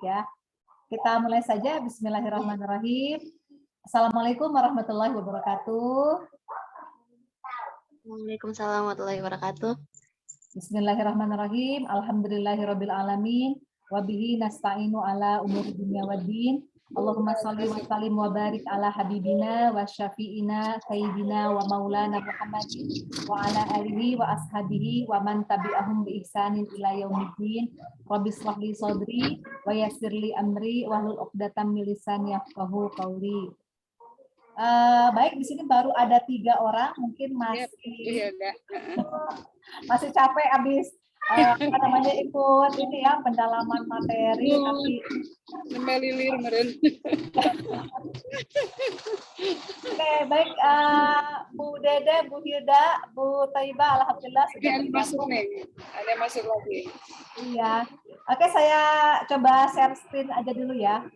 ya. Kita mulai saja. Bismillahirrahmanirrahim. Assalamualaikum warahmatullahi wabarakatuh. Waalaikumsalam warahmatullahi wabarakatuh. Bismillahirrahmanirrahim. Alhamdulillahirabbil alamin. Wa bihi nasta'inu ala umuri dunya waddin. Allahumma shalli wa sallim wa barik ala habibina wa syafi'ina sayyidina wa maulana Muhammadin wa ala alihi wa ashabihi wa man tabi'ahum bi ihsanin ila yaumiddin. Rabbi shrah li sadri wa yassir li amri wahlul 'uqdatam min lisani yafqahu qawli. Baik, di sini baru ada 3 orang, mungkin masih capek habis apa namanya ikut ini ya pendalaman materi, tapi melilir meren. Oke, baik, Bu Dede, Bu Hilda, Bu Taiba, alhamdulillah sudah masuk nih, ada masuk lagi. Iya, oke, saya coba share screen aja dulu ya.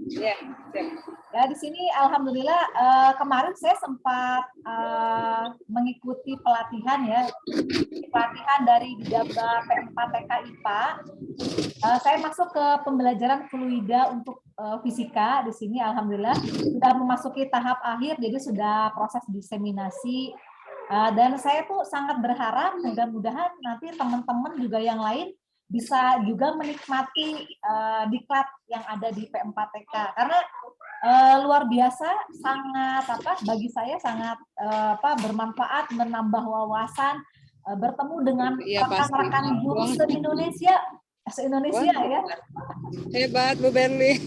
Ya, ya di sini alhamdulillah kemarin saya sempat mengikuti pelatihan dari Didamba P4TK IPA. Saya masuk ke pembelajaran fluida untuk fisika di sini alhamdulillah sudah memasuki tahap akhir, jadi sudah proses diseminasi dan saya tuh sangat berharap mudah-mudahan nanti teman-teman juga yang lain bisa juga menikmati diklat yang ada di P4TK karena luar biasa, sangat bagi saya sangat bermanfaat, menambah wawasan, bertemu dengan rekan-rekan guru se-Indonesia ya. Hebat Bu Berli.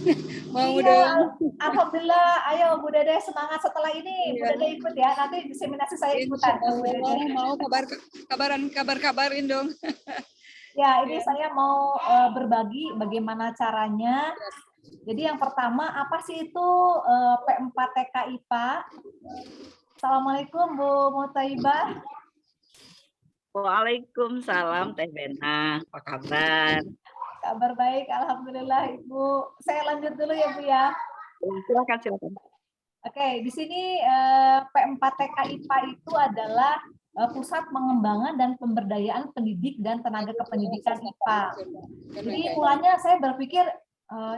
Mau iya, dong. alhamdulillah, ayo Bu Dede semangat setelah ini. Bu Dede ikut ya, nanti diseminasi saya ikutan. Mau kabarin dong. Ya, ini saya mau berbagi bagaimana caranya. Jadi yang pertama, apa sih itu P4TK IPA? Assalamualaikum Bu Mutaibah. Waalaikumsalam Teh Bena, apa kabar? Kabar baik, alhamdulillah Ibu. Saya lanjut dulu ya Bu ya. Silakan. Oke, di sini P4TK IPA itu adalah Pusat Pengembangan dan Pemberdayaan Pendidik dan Tenaga Kependidikan IPA. Jadi mulanya saya berpikir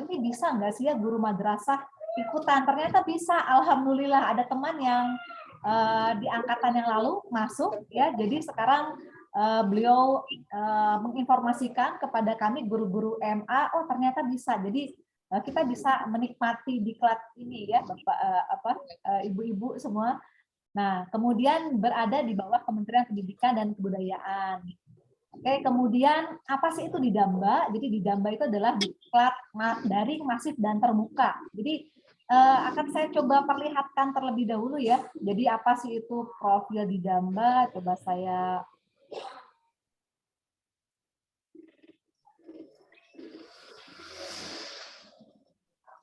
ini bisa nggak sih ya guru madrasah ikutan? Ternyata bisa. Alhamdulillah ada teman yang di angkatan yang lalu masuk ya. Jadi sekarang beliau menginformasikan kepada kami guru-guru MA, oh ternyata bisa. Jadi kita bisa menikmati diklat ini ya, Bapak, Ibu-ibu semua. Nah, kemudian berada di bawah Kementerian Pendidikan dan Kebudayaan. Oke, kemudian apa sih itu Didamba? Jadi Didamba itu adalah diklat daring, masif, dan terbuka. Jadi akan saya coba perlihatkan terlebih dahulu ya. Jadi apa sih itu profil Didamba? Coba saya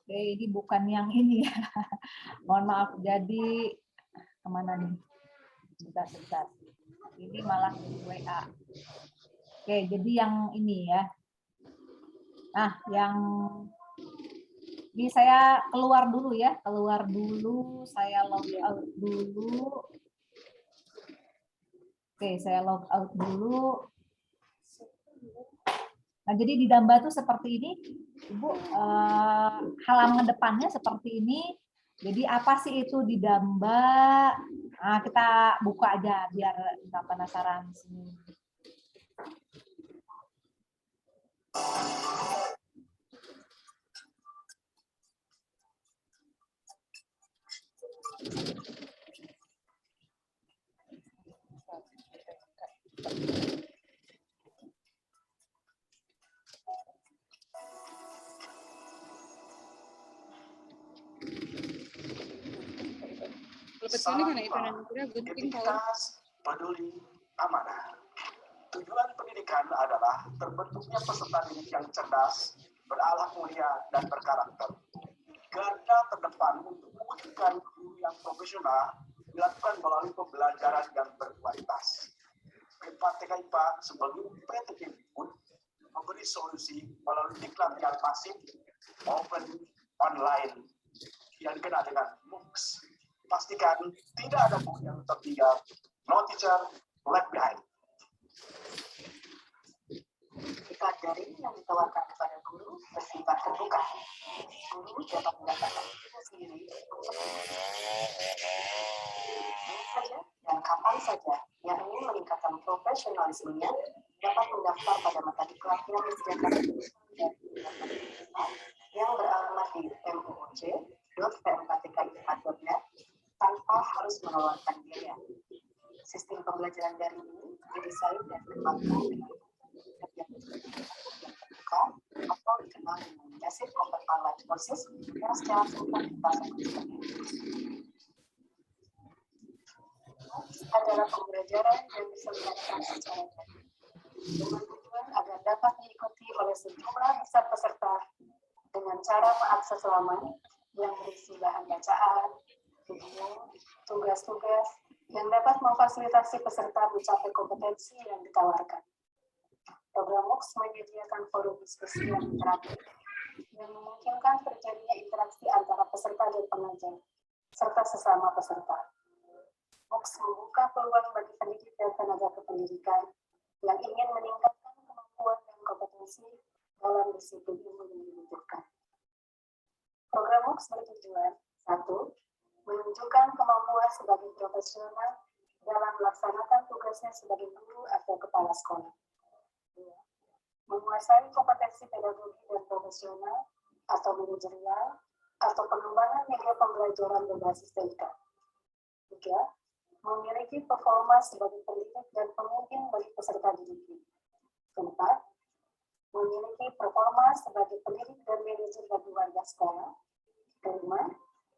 Oke, ini bukan yang ini ya. Mohon maaf. Jadi kemana nih? Bentar. Ini malah WA. Oke, jadi yang ini ya. Nah, yang ini saya keluar dulu ya. Saya log out dulu. Oke, saya log out dulu. Nah, jadi di Damba itu seperti ini. Ibu, halaman depannya seperti ini. Jadi apa sih itu di Damba? Nah, kita buka aja biar nggak penasaran di sini. Identitas peduli amanah. Tujuan pendidikan adalah terbentuknya peserta didik yang cerdas, berakhlak mulia, dan berkarakter. Garda terdepan untuk mewujudkan guru yang profesional dilakukan melalui pembelajaran yang berkualitas. P4TK IPA sebagai PT pun memberi solusi melalui diklat yang masif, open, online, yang dikenal dengan MOOCs. Pastikan tidak ada buku yang tertinggal, no teacher left behind. sertifikat daring yang ditawarkan kepada guru bersifat terbuka. Guru dapat mendapatkan ilmu sendiri untuk saja dan kapan saja yang ingin meningkatkan profesionalismenya dapat mendaftar pada mata diklat yang disediakan yang beralamat di mooc.pm4tki4.net tanpa harus mengeluarkan biaya. Sistem pembelajaran daring ini didesain dan dikembangkan dengan terbuka atau dikenal dengan Massive Open Online Courses yang secara singkat kita sebut sebagai adalah pembelajaran yang diselenggarakan secara daring dengan tujuan agar dapat diikuti oleh sejumlah besar peserta dengan cara mengakses laman yang berisi bahan bacaan, video, tugas-tugas yang dapat memfasilitasi peserta mencapai kompetensi yang ditawarkan. Program MOOC menyediakan forum diskusi yang interaktif yang memungkinkan terjadinya interaksi antara peserta dan pengajar, serta sesama peserta. MOOC membuka peluang bagi pendidik dan tenaga kependidikan yang ingin meningkatkan kemampuan dan kompetensi dalam disiplin ilmu yang dibutuhkan. Program MOOC bertujuan 1. Menunjukkan kemampuan sebagai profesional dalam melaksanakan tugasnya sebagai guru atau kepala sekolah. 2. Menguasai kompetensi pedagogi dan profesional atau manajerial atau pengembangan media pembelajaran berbasis TIK. 3. Memiliki performa sebagai pendidik dan pemimpin bagi peserta didik. 4. Memiliki performa sebagai pendidik dan manajer bagi warga sekolah. 5.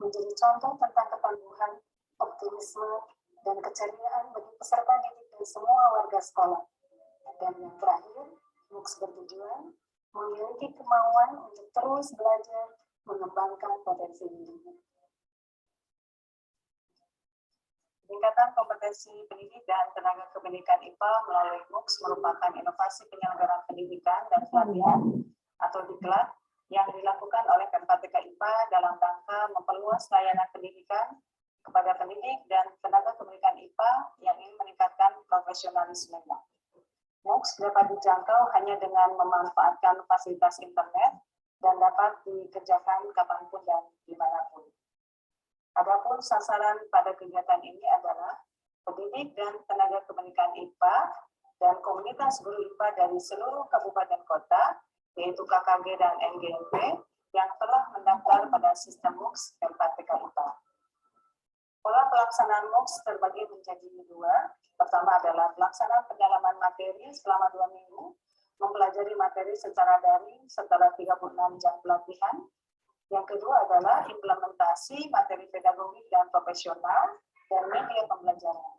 Menjadi contoh tentang ketangguhan, optimisme, dan keceriaan bagi peserta didik dan semua warga sekolah. Dan yang terakhir, MOOC bertujuan memiliki kemauan untuk terus belajar mengembangkan potensi dirinya. Peningkatan kompetensi pendidik dan tenaga kependidikan IPA melalui MOOC merupakan inovasi penyelenggaraan pendidikan dan pelatihan atau diklat yang dilakukan oleh Pem4tk IPA dalam rangka memperluas layanan pendidikan kepada pendidik dan tenaga kependidikan IPA yang ingin meningkatkan profesionalismenya. MOOC dapat dijangkau hanya dengan memanfaatkan fasilitas internet dan dapat dikerjakan kapanpun dan dimanapun. Adapun sasaran pada kegiatan ini adalah pendidik dan tenaga kependidikan IPA dan komunitas guru IPA dari seluruh kabupaten kota, yaitu KKG dan MGMP, yang telah mendaftar pada sistem MOOC Pem4tk IPA. Pola pelaksanaan MOOC terbagi menjadi 2. Pertama adalah pelaksanaan pendalaman materi selama 2 minggu, mempelajari materi secara daring setelah 36 jam pelatihan. Yang kedua adalah implementasi materi pedagogik dan profesional dan media pembelajaran.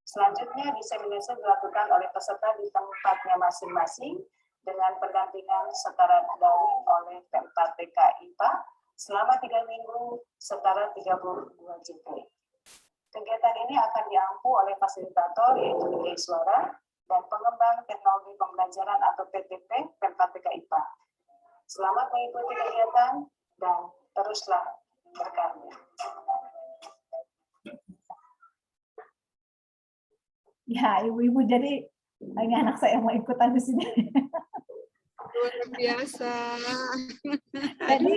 Selanjutnya, diseminasi dilakukan oleh peserta di tempatnya masing-masing dengan pendampingan setara daring oleh Pem4tk IPA selama 3 minggu setara 32 JP. Kegiatan ini akan diampu oleh fasilitator yaitu Liga Suara dan pengembang teknologi pembelajaran atau PTP Pem4tk IPA. Selamat mengikuti kegiatan dan teruslah berkarya. Ya, ibu-ibu, jadi ini anak saya mau ikutan di sini. Luar biasa. Jadi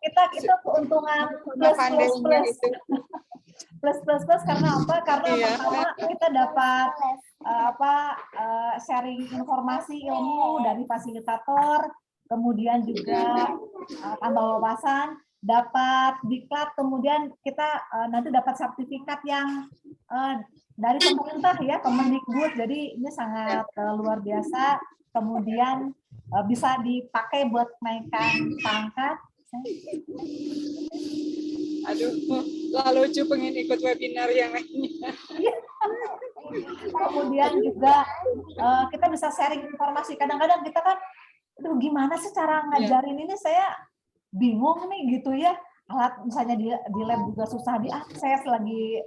kita keuntungan plus karena apa? Karena pertama kita dapat sharing informasi ilmu dari fasilitator, kemudian juga tambah wawasan, dapat diklat, kemudian kita nanti dapat sertifikat yang dari pemerintah ya, Kemendikbud. Jadi ini sangat luar biasa. Kemudian bisa dipakai buat naikkan pangkat. Aduh, lalu lucu pengen ikut webinar yang lainnya. Kemudian juga kita bisa sharing informasi. Kadang-kadang kita kan, aduh gimana sih cara ngajarin ini, saya bingung nih gitu ya. Alat misalnya di lab juga susah diakses, lagi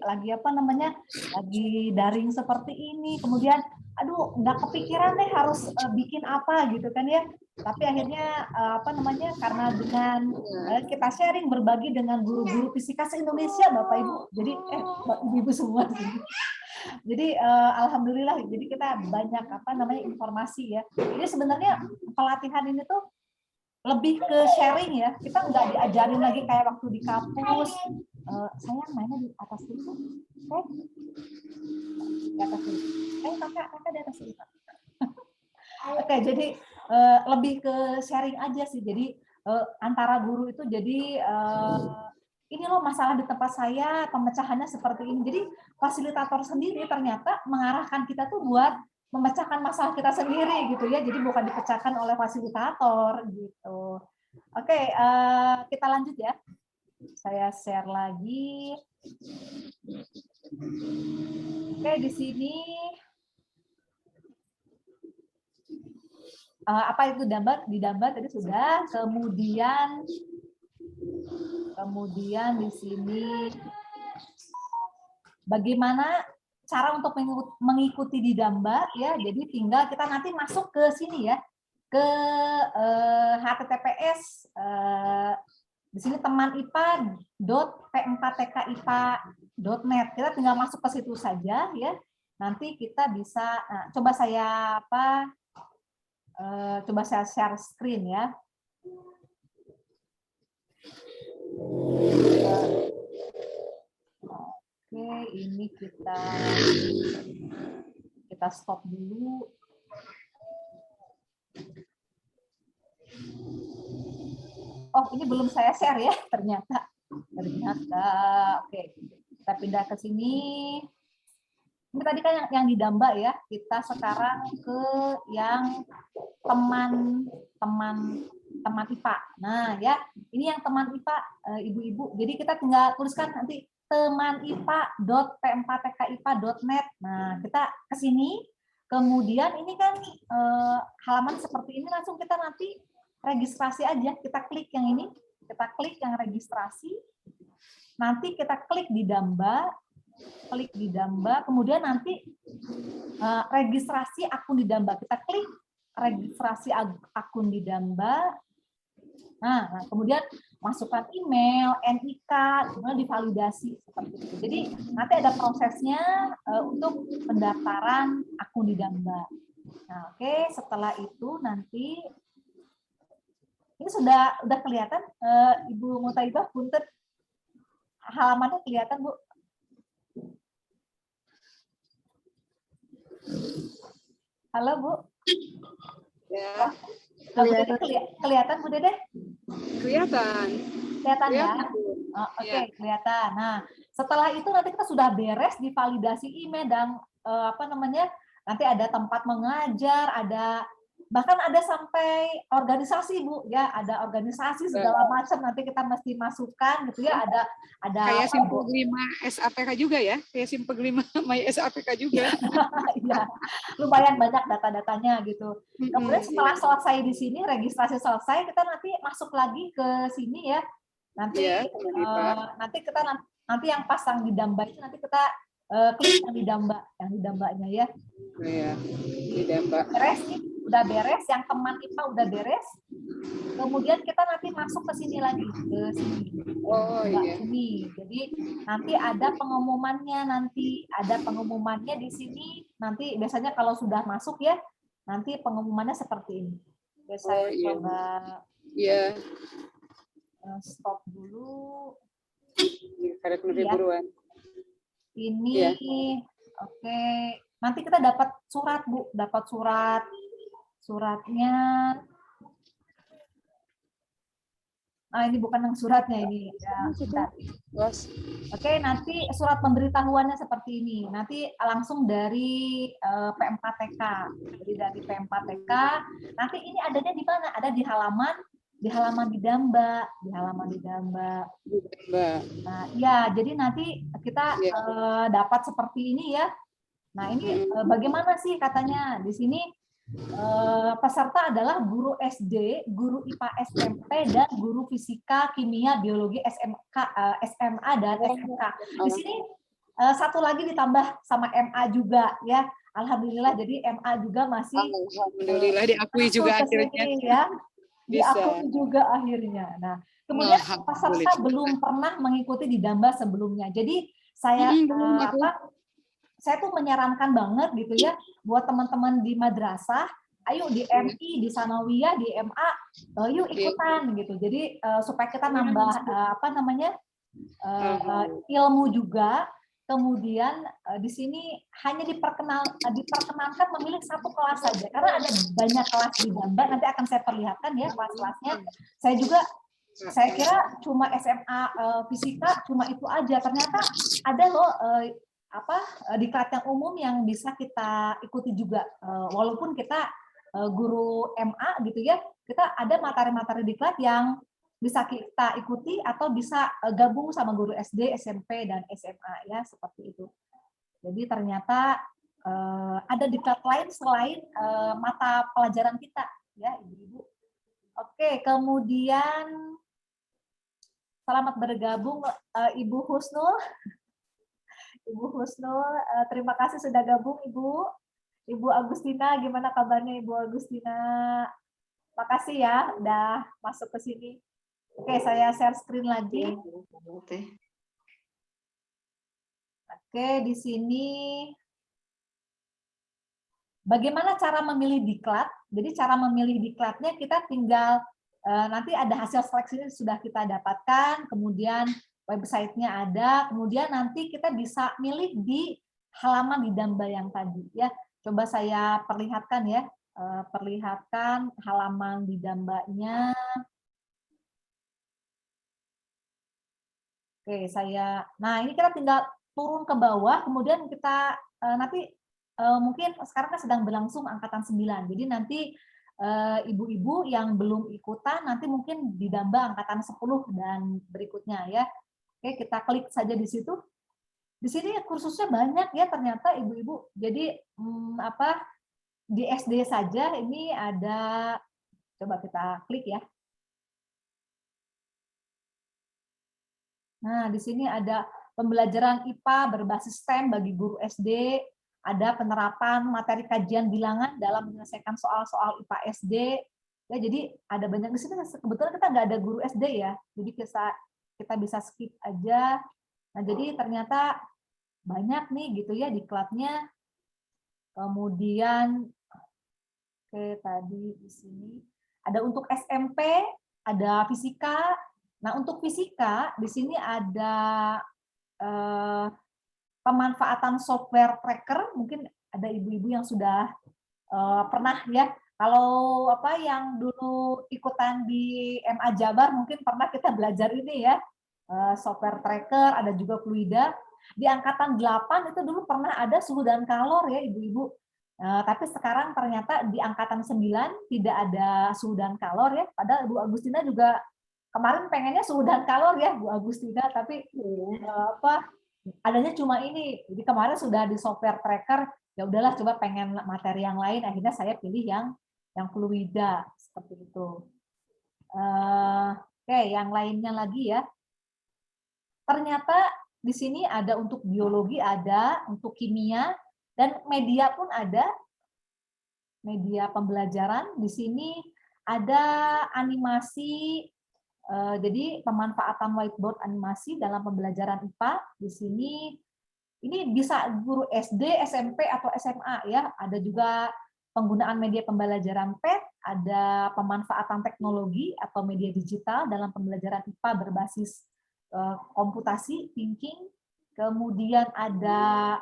daring seperti ini. Kemudian aduh nggak kepikiran deh harus bikin apa gitu kan ya. Tapi akhirnya karena dengan kita sharing berbagi dengan guru-guru fisika se-Indonesia, Bapak Ibu. Jadi Ibu semua sih. Jadi alhamdulillah, jadi kita banyak informasi ya. Jadi sebenarnya pelatihan ini tuh lebih ke sharing ya. Kita nggak diajarin lagi kayak waktu di kampus. Sayang mainnya di atas dulu. Oke. Di atas dulu. Kakak di atas dulu. Oke, jadi lebih ke sharing aja sih. Jadi antara guru itu jadi ini loh masalah di tempat saya, pemecahannya seperti ini. Jadi fasilitator sendiri ternyata mengarahkan kita tuh buat memecahkan masalah kita sendiri gitu ya. Jadi bukan dipecahkan oleh fasilitator gitu. Oke, kita lanjut ya. Saya share lagi. Oke, di sini apa itu didamba tadi sudah. Kemudian di sini bagaimana cara untuk mengikuti didamba ya. Jadi tinggal kita nanti masuk ke sini ya, ke https di sini temanipa.p4tkipa.net. Kita tinggal masuk ke situ saja ya. Nanti kita bisa coba saya share screen ya. Oke, ini kita stop dulu. Oh, ini belum saya share ya, ternyata. Oke, kita pindah ke sini. Ini tadi kan yang didamba ya. Kita sekarang ke yang teman IPA. Nah, ya, ini yang teman IPA Ibu-ibu. Jadi kita tinggal tuliskan nanti temanipa.p4tkipa.net. Nah, kita ke sini. Kemudian ini kan halaman seperti ini, langsung kita nanti registrasi aja. Kita klik yang ini, kita klik yang registrasi. Nanti kita klik didamba, kemudian nanti registrasi akun didamba. Kita klik registrasi akun didamba. Nah, kemudian masukkan email, NIK, kemudian divalidasi seperti itu. Jadi nanti ada prosesnya untuk pendaftaran akun didamba. Nah, oke, setelah itu nanti ini sudah kelihatan Ibu Mutaibah, punten halamannya kelihatan, Bu? Halo, Bu? Ya. Kelihatan, Bu Dede? Kelihatan. Kelihatan ya? Oh, Oke, kelihatan. Nah, setelah itu nanti kita sudah beres di validasi email dan nanti ada tempat mengajar, bahkan ada sampai organisasi, Bu, ya, ada organisasi segala macam nanti kita mesti masukkan gitu ya, ada kayak Simpel 5 SAPK juga ya, kayak Simpel 5 My SAPK juga. Iya, lumayan banyak data-datanya gitu. Kemudian setelah selesai di sini, registrasi selesai, kita nanti masuk lagi ke sini ya. Nanti nanti yang pasang didamba itu nanti kita klik yang didambanya ya. Iya, didamba. Beres nih, udah beres, yang teman IPA udah beres. Kemudian kita nanti masuk ke sini lagi, ke sini. Oh iya. Sini. Jadi nanti ada pengumumannya di sini. Nanti biasanya kalau sudah masuk ya, nanti pengumumannya seperti ini. Saya coba stop dulu. Karena buruan. Ini oke. Nanti kita dapat surat, Bu, suratnya. Ini bukan yang suratnya ini. Ya, oke, nanti surat pemberitahuannya seperti ini. Nanti langsung dari P4TK. Jadi dari P4TK. Nanti ini adanya di mana? Ada di halaman didamba. Nah, ya, jadi nanti kita dapat seperti ini ya. Nah, ini bagaimana sih katanya di sini peserta adalah guru SD, guru IPA SMP, dan guru fisika, kimia, biologi SMA dan SMK. Di sini satu lagi ditambah sama MA juga ya. Alhamdulillah, jadi MA juga masih Alhamdulillah diakui masuk juga ke akhirnya. sini ya. Bisa. Diakui juga akhirnya. Nah, kemudian peserta Alhamdulillah. belum pernah mengikuti di Damba sebelumnya. Jadi saya Belum aku. saya tuh menyarankan banget gitu ya buat teman-teman di madrasah, ayo di MI, di Sanawiyah, di MA, yuk ikutan gitu. Jadi supaya kita nambah apa namanya ilmu juga. Kemudian di sini hanya diperkenankan memilih satu kelas saja karena ada banyak kelas di Damba. Nanti akan saya perlihatkan ya kelas-kelasnya. Saya kira cuma SMA fisika cuma itu aja. Ternyata ada loh diklat yang umum yang bisa kita ikuti juga. Walaupun kita guru MA gitu ya, kita ada materi-materi diklat yang bisa kita ikuti atau bisa gabung sama guru SD, SMP, dan SMA ya, seperti itu. Jadi ternyata ada diklat lain selain mata pelajaran kita ya, Ibu-ibu. Oke, kemudian selamat bergabung Ibu Husnul. Ibu Husnul, terima kasih sudah gabung Ibu. Ibu Agustina, gimana kabarnya Ibu Agustina? Makasih ya udah masuk ke sini. Oke, saya share screen lagi. Oke, di sini bagaimana cara memilih diklat? Jadi cara memilih diklatnya kita tinggal nanti ada hasil seleksi sudah kita dapatkan, kemudian websitenya ada, kemudian nanti kita bisa milih di halaman di Damba yang tadi ya. Coba saya perlihatkan ya, perlihatkan halaman di Dambanya. Oke, nah ini kita tinggal turun ke bawah, kemudian kita nanti mungkin sekarang kan sedang berlangsung angkatan 9, jadi nanti ibu-ibu yang belum ikutan nanti mungkin di Damba angkatan 10 dan berikutnya ya. Oke, kita klik saja di situ. Di sini kursusnya banyak ya ternyata ibu-ibu. Jadi di SD saja ini ada, coba kita klik ya. Nah, di sini ada pembelajaran IPA berbasis STEM bagi guru SD, ada penerapan materi kajian bilangan dalam menyelesaikan soal-soal IPA SD. Ya, jadi ada banyak di sini. Kebetulan kita nggak ada guru SD ya, jadi kita bisa skip aja. Nah, jadi ternyata banyak nih gitu ya diklatnya. Kemudian, oke tadi di sini ada untuk SMP, ada fisika. Nah, untuk fisika di sini ada pemanfaatan software tracker. Mungkin ada ibu-ibu yang sudah pernah ya. Kalau yang dulu ikutan di MA Jabar mungkin pernah kita belajar ini ya, software tracker, ada juga Fluida. Di angkatan 8 itu dulu pernah ada suhu dan kalor ya ibu-ibu. Tapi sekarang ternyata di angkatan 9 tidak ada suhu dan kalor ya. Padahal Bu Agustina juga kemarin pengennya suhu dan kalor ya Bu Agustina, tapi adanya cuma ini. Jadi kemarin sudah di software tracker, ya udahlah coba pengen materi yang lain, akhirnya saya pilih yang Fluida seperti itu. Oke, yang lainnya lagi ya. Ternyata di sini ada untuk biologi, ada untuk kimia, dan media pun ada. Media pembelajaran di sini ada animasi. Jadi pemanfaatan whiteboard animasi dalam pembelajaran IPA di sini ini bisa guru SD, SMP atau SMA ya. Ada juga penggunaan media pembelajaran PET, ada pemanfaatan teknologi atau media digital dalam pembelajaran IPA berbasis komputasi, thinking. Kemudian ada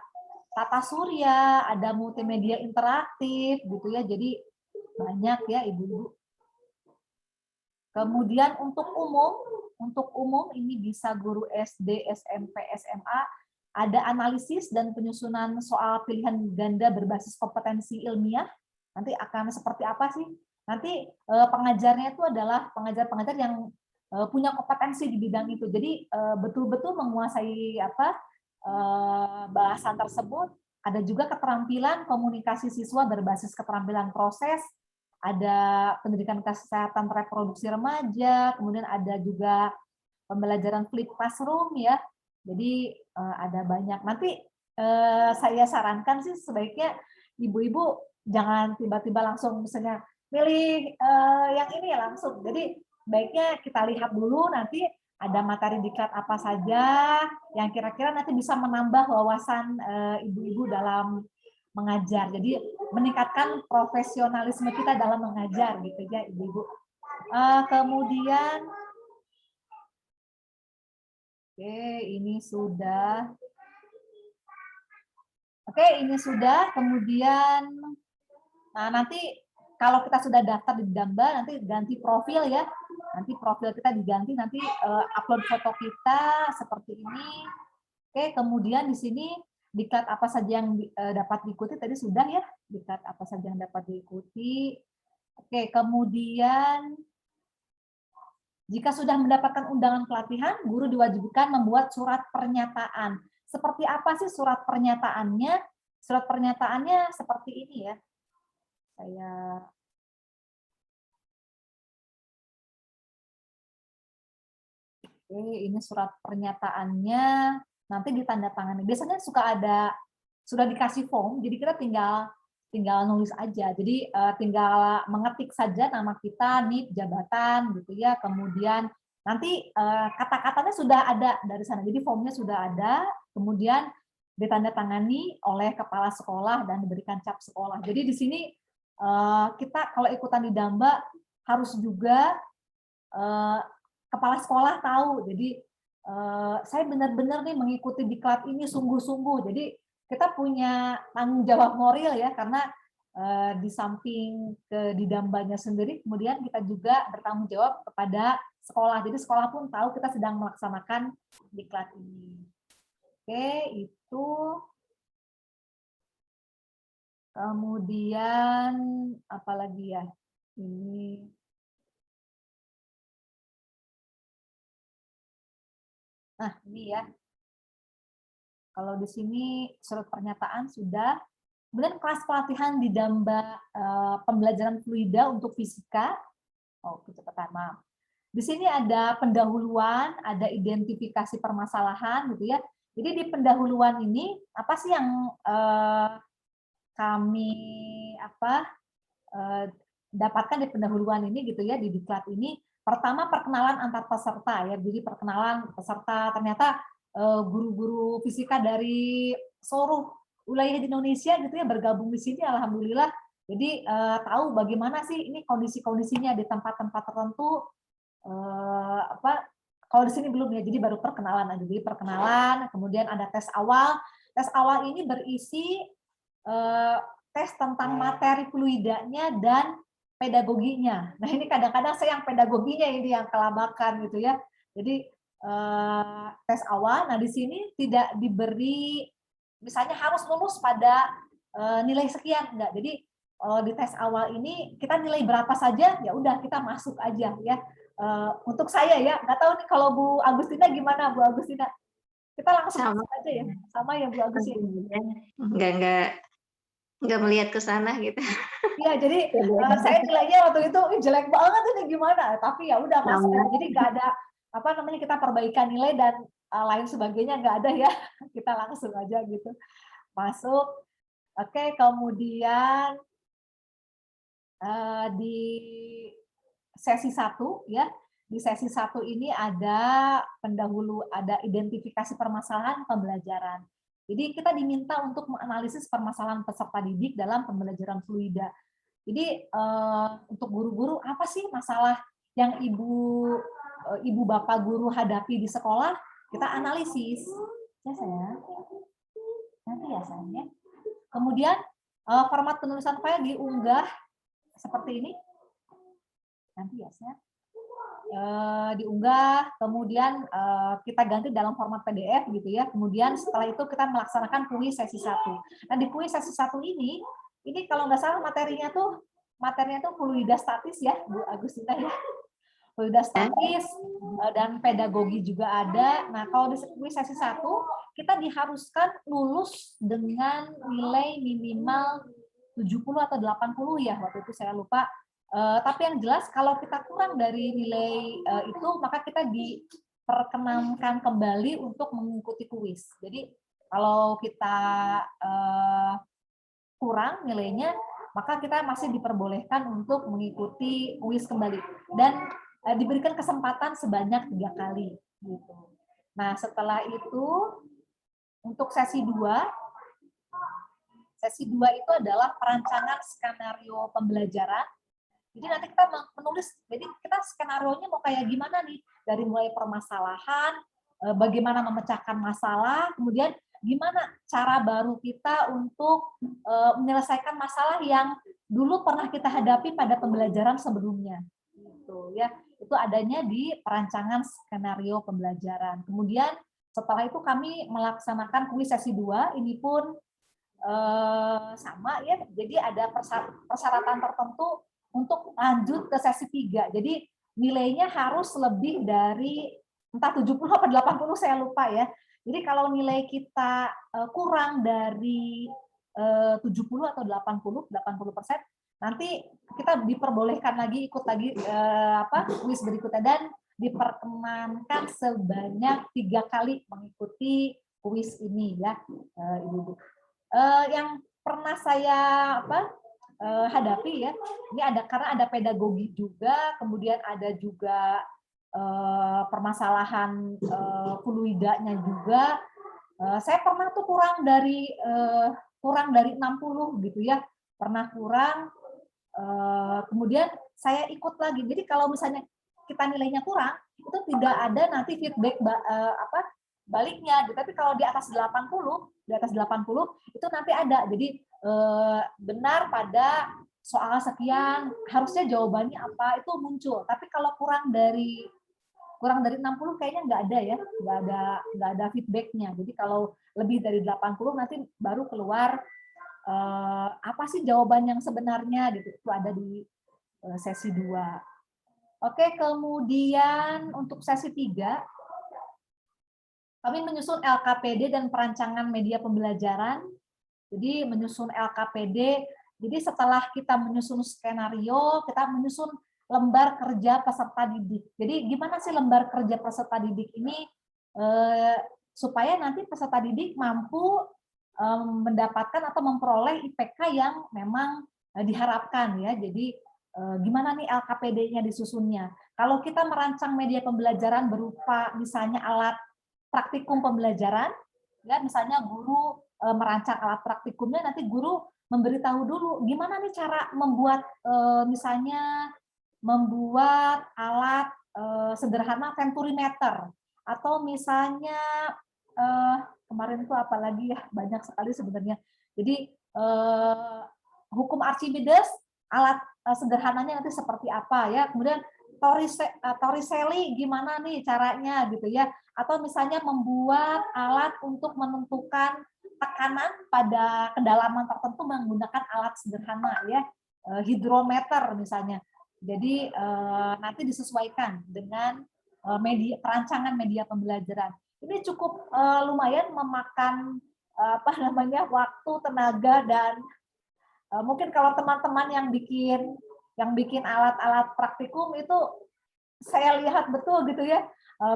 tata surya, ada multimedia interaktif gitu ya. Jadi banyak ya ibu-ibu. Kemudian untuk umum ini bisa guru SD, SMP, SMA, ada analisis dan penyusunan soal pilihan ganda berbasis kompetensi ilmiah. Nanti akan seperti apa sih? Nanti pengajarnya itu adalah pengajar-pengajar yang punya kompetensi di bidang itu. Jadi betul-betul menguasai bahasan tersebut. Ada juga keterampilan komunikasi siswa berbasis keterampilan proses. Ada pendidikan kesehatan reproduksi remaja, kemudian ada juga pembelajaran flip classroom ya. Jadi ada banyak. Nanti saya sarankan sih sebaiknya ibu-ibu jangan tiba-tiba langsung misalnya milih yang ini ya langsung. Jadi baiknya kita lihat dulu nanti ada materi diklat apa saja yang kira-kira nanti bisa menambah wawasan ibu-ibu dalam mengajar. Jadi meningkatkan profesionalisme kita dalam mengajar gitu ya ibu-ibu. Kemudian oke, ini sudah. Oke, ini sudah. Kemudian nah nanti kalau kita sudah daftar di Damba nanti ganti profil ya. Nanti profil kita diganti, nanti upload foto kita seperti ini. Oke, kemudian di sini diklat apa saja yang dapat diikuti tadi sudah ya, diklat apa saja yang dapat diikuti. Oke, kemudian jika sudah mendapatkan undangan pelatihan, guru diwajibkan membuat surat pernyataan. Seperti apa sih surat pernyataannya? Surat pernyataannya seperti ini ya. Oke, ini surat pernyataannya nanti ditandatangani. Biasanya suka ada sudah dikasih form, jadi kita tinggal nulis aja. Jadi tinggal mengetik saja nama kita, NIP, jabatan gitu ya. Kemudian nanti kata-katanya sudah ada dari sana. Jadi formnya sudah ada, kemudian ditandatangani oleh kepala sekolah dan diberikan cap sekolah. Jadi di sini kita kalau ikutan di Damba harus juga kepala sekolah tahu. Jadi saya benar-benar nih mengikuti diklat ini sungguh-sungguh. Jadi kita punya tanggung jawab moral ya, karena di samping di Dambanya sendiri, kemudian kita juga bertanggung jawab kepada sekolah. Jadi sekolah pun tahu kita sedang melaksanakan diklat ini. Oke, itu. Kemudian apalagi ya? Ini. Nah, ini ya. Kalau di sini surat pernyataan sudah. Kemudian kelas pelatihan di Damba pembelajaran fluida untuk fisika. Oh, kecepatan, maaf. Di sini ada pendahuluan, ada identifikasi permasalahan gitu ya. Jadi di pendahuluan ini apa sih yang kami dapatkan di pendahuluan ini gitu ya, di diklat ini. Pertama perkenalan antar peserta ya. Jadi perkenalan peserta, ternyata guru-guru fisika dari seluruh wilayah di Indonesia gitu ya bergabung di sini, alhamdulillah. Jadi tahu bagaimana sih ini kondisi-kondisinya di tempat-tempat tertentu. Kalau di sini belum ya, jadi baru perkenalan aja. Jadi perkenalan, kemudian ada tes awal. Tes awal ini berisi tes tentang materi fluidanya dan pedagoginya. Nah ini kadang-kadang saya yang pedagoginya ini yang kelabakan gitu ya. Jadi tes awal. Nah di sini tidak diberi misalnya harus lulus pada nilai sekian, enggak. Jadi di tes awal ini kita nilai berapa saja ya udah kita masuk aja ya. Untuk saya ya, nggak tahu nih kalau Bu Agustina gimana Bu Agustina? Kita langsung masuk aja ya, sama ya Bu Agustina. Nggak melihat ke sana gitu. Iya, jadi saya nilainya waktu itu jelek banget ini gimana, tapi ya udah masuk. Jadi nggak ada kita perbaikan nilai dan lain sebagainya nggak ada ya, kita langsung aja gitu masuk. Oke, kemudian di sesi 1 ya, di sesi 1 ini ada pendahulu, ada identifikasi permasalahan pembelajaran. Jadi kita diminta untuk menganalisis permasalahan peserta didik dalam pembelajaran fluida. Jadi untuk guru-guru apa sih masalah yang ibu bapak guru hadapi di sekolah, kita analisis. Ya sayang. Nanti ya sayang. Kemudian format penulisan file diunggah seperti ini. Nanti ya sayang. Diunggah, kemudian kita ganti dalam format PDF gitu ya. Kemudian setelah itu kita melaksanakan kuis sesi 1. Nah di kuis sesi 1 ini kalau nggak salah materinya tuh fluida statis ya Bu Agustina ya. Fluida statis dan pedagogi juga ada. Nah kalau di kuis sesi 1 kita diharuskan lulus dengan nilai minimal 70 atau 80 ya, waktu itu saya lupa. Tapi yang jelas kalau kita kurang dari nilai itu, maka kita diperkenankan kembali untuk mengikuti kuis. Jadi kalau kita kurang nilainya, maka kita masih diperbolehkan untuk mengikuti kuis kembali dan diberikan kesempatan sebanyak 3 kali gitu. Nah, setelah itu untuk sesi 2 itu adalah perancangan skenario pembelajaran. Jadi nanti kita menulis, jadi kita skenarionya mau kayak gimana nih, dari mulai permasalahan, bagaimana memecahkan masalah, kemudian gimana cara baru kita untuk menyelesaikan masalah yang dulu pernah kita hadapi pada pembelajaran sebelumnya. Gitu ya. Itu adanya di perancangan skenario pembelajaran. Kemudian setelah itu kami melaksanakan kuis sesi 2, ini pun sama ya. Jadi ada persyaratan tertentu untuk lanjut ke sesi 3. Jadi nilainya harus lebih dari entah 70 atau 80, saya lupa ya. Jadi kalau nilai kita kurang dari 70 atau 80%, nanti kita diperbolehkan lagi ikut lagi kuis berikutnya dan diperkenankan sebanyak 3 kali mengikuti kuis ini ya, Ibu-ibu. Yang pernah saya hadapi ya, ini karena ada pedagogi juga, kemudian ada juga permasalahan fluidanya juga. Saya pernah tuh kurang dari 60 gitu ya, pernah kurang. Kemudian saya ikut lagi. Jadi kalau misalnya kita nilainya kurang, itu tidak ada nanti feedback baliknya. Tapi kalau di atas 80 itu nanti ada. Jadi benar pada soal sekian, harusnya jawabannya apa, itu muncul. Tapi kalau kurang dari 60 kayaknya nggak ada ya, nggak ada feedbacknya. Jadi kalau lebih dari 80 nanti baru keluar apa sih jawaban yang sebenarnya gitu. Itu ada di sesi 2. Oke, kemudian untuk sesi 3 kami menyusun LKPD dan perancangan media pembelajaran. Jadi menyusun LKPD, jadi setelah kita menyusun skenario, kita menyusun lembar kerja peserta didik. Jadi gimana sih lembar kerja peserta didik ini supaya nanti peserta didik mampu mendapatkan atau memperoleh IPK yang memang diharapkan ya. Jadi gimana nih LKPD-nya disusunnya. Kalau kita merancang media pembelajaran berupa misalnya alat praktikum pembelajaran, ya misalnya guru merancang alat praktikumnya, nanti guru memberitahu dulu gimana nih cara membuat misalnya membuat alat sederhana venturimeter, atau misalnya kemarin itu apalagi ya, banyak sekali sebenarnya. Jadi hukum Archimedes, alat sederhananya nanti seperti apa ya, kemudian Torricelli gimana nih caranya gitu ya, atau misalnya membuat alat untuk menentukan tekanan pada kedalaman tertentu menggunakan alat sederhana ya, hidrometer misalnya. Jadi nanti disesuaikan dengan perancangan media pembelajaran. Ini cukup lumayan memakan waktu, tenaga, dan mungkin kalau teman-teman yang bikin alat-alat praktikum itu saya lihat betul gitu ya,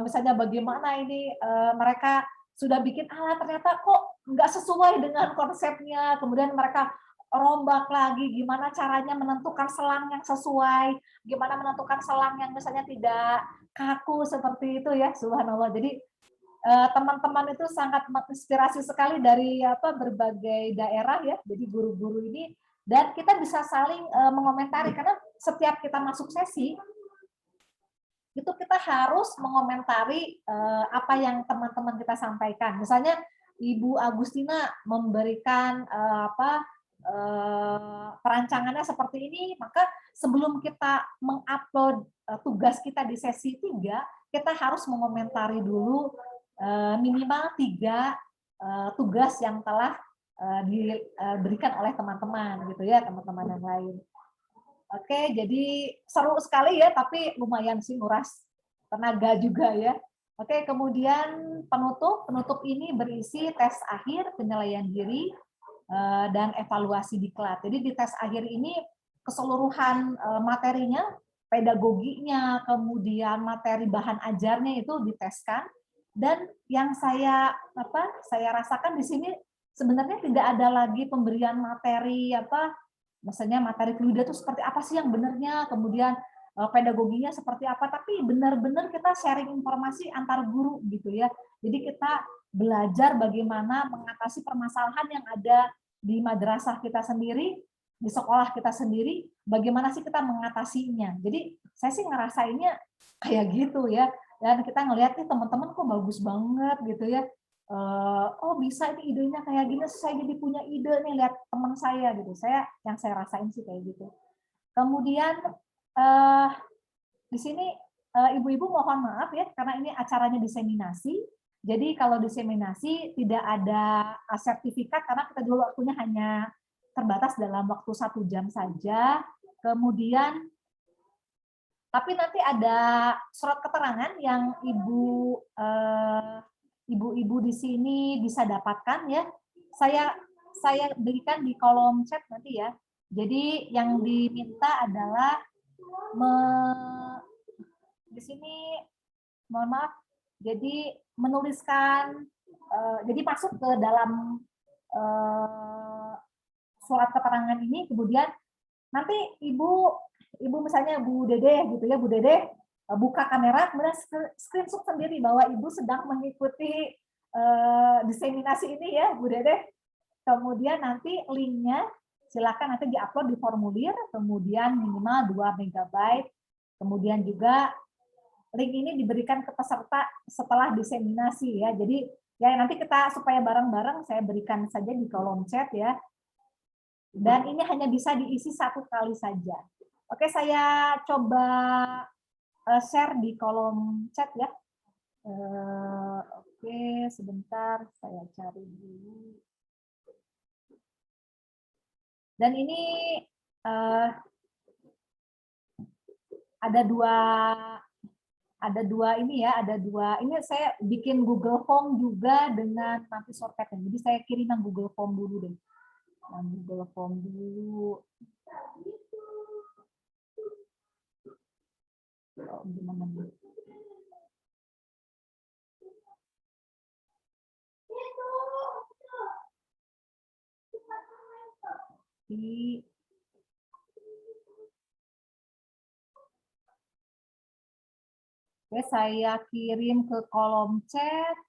misalnya bagaimana ini mereka sudah bikin alat ternyata kok nggak sesuai dengan konsepnya, kemudian mereka rombak lagi gimana caranya menentukan selang yang sesuai, gimana menentukan selang yang misalnya tidak kaku seperti itu ya, subhanallah. Jadi teman-teman itu sangat menginspirasi sekali dari berbagai daerah ya, jadi guru-guru ini, dan kita bisa saling mengomentari karena setiap kita masuk sesi itu kita harus mengomentari apa yang teman-teman kita sampaikan. Misalnya Ibu Agustina memberikan perancangannya seperti ini, maka sebelum kita mengupload tugas kita di sesi 3, kita harus mengomentari dulu minimal 3 tugas yang telah diberikan oleh teman-teman gitu ya, teman-teman yang lain. Oke, jadi seru sekali ya, tapi lumayan sih nguras tenaga juga ya. Oke, kemudian penutup ini berisi tes akhir, penilaian diri, dan evaluasi diklat. Jadi di tes akhir ini keseluruhan materinya, pedagoginya, kemudian materi bahan ajarnya itu diteskan. Dan yang saya rasakan di sini sebenarnya tidak ada lagi pemberian materi misalnya materi fluida itu seperti apa sih yang benarnya, kemudian pedagoginya seperti apa, tapi benar-benar kita sharing informasi antar guru gitu ya. Jadi kita belajar bagaimana mengatasi permasalahan yang ada di madrasah kita sendiri, di sekolah kita sendiri, bagaimana sih kita mengatasinya. Jadi saya sih ngerasainnya kayak gitu ya. Dan kita ngelihat nih teman-teman kok bagus banget gitu ya. Oh bisa ini idenya kayak gini, saya jadi punya ide nih lihat teman saya gitu. Yang saya rasain sih kayak gitu. Kemudian di sini ibu-ibu mohon maaf ya karena ini acaranya diseminasi. Jadi kalau diseminasi tidak ada sertifikat karena kita dulu waktunya hanya terbatas dalam waktu 1 jam saja. Kemudian tapi nanti ada surat keterangan yang ibu-ibu di sini bisa dapatkan ya. Saya berikan di kolom chat nanti ya. Jadi yang diminta adalah di sini mohon maaf. Jadi menuliskan jadi masuk ke dalam surat keterangan ini, kemudian nanti ibu misalnya Bu Dede gitu ya, Bu Dede buka kamera kemudian screenshot sendiri bahwa ibu sedang mengikuti diseminasi ini ya Bu Dede. Kemudian nanti linknya silakan nanti diupload di formulir, kemudian minimal 2 MB. Kemudian juga link ini diberikan ke peserta setelah diseminasi ya. Jadi ya nanti kita supaya bareng-bareng saya berikan saja di kolom chat ya. Dan ini hanya bisa diisi 1 kali saja. Oke, saya coba share di kolom chat ya. Oke, sebentar saya cari dulu. Dan ini ada dua ini ya, ini saya bikin Google Form juga dengan nanti shortcutnya. Jadi saya kirim yang Google Form dulu deh. Google Form dulu. Oh, gimana nih? Oke, saya kirim ke kolom chat.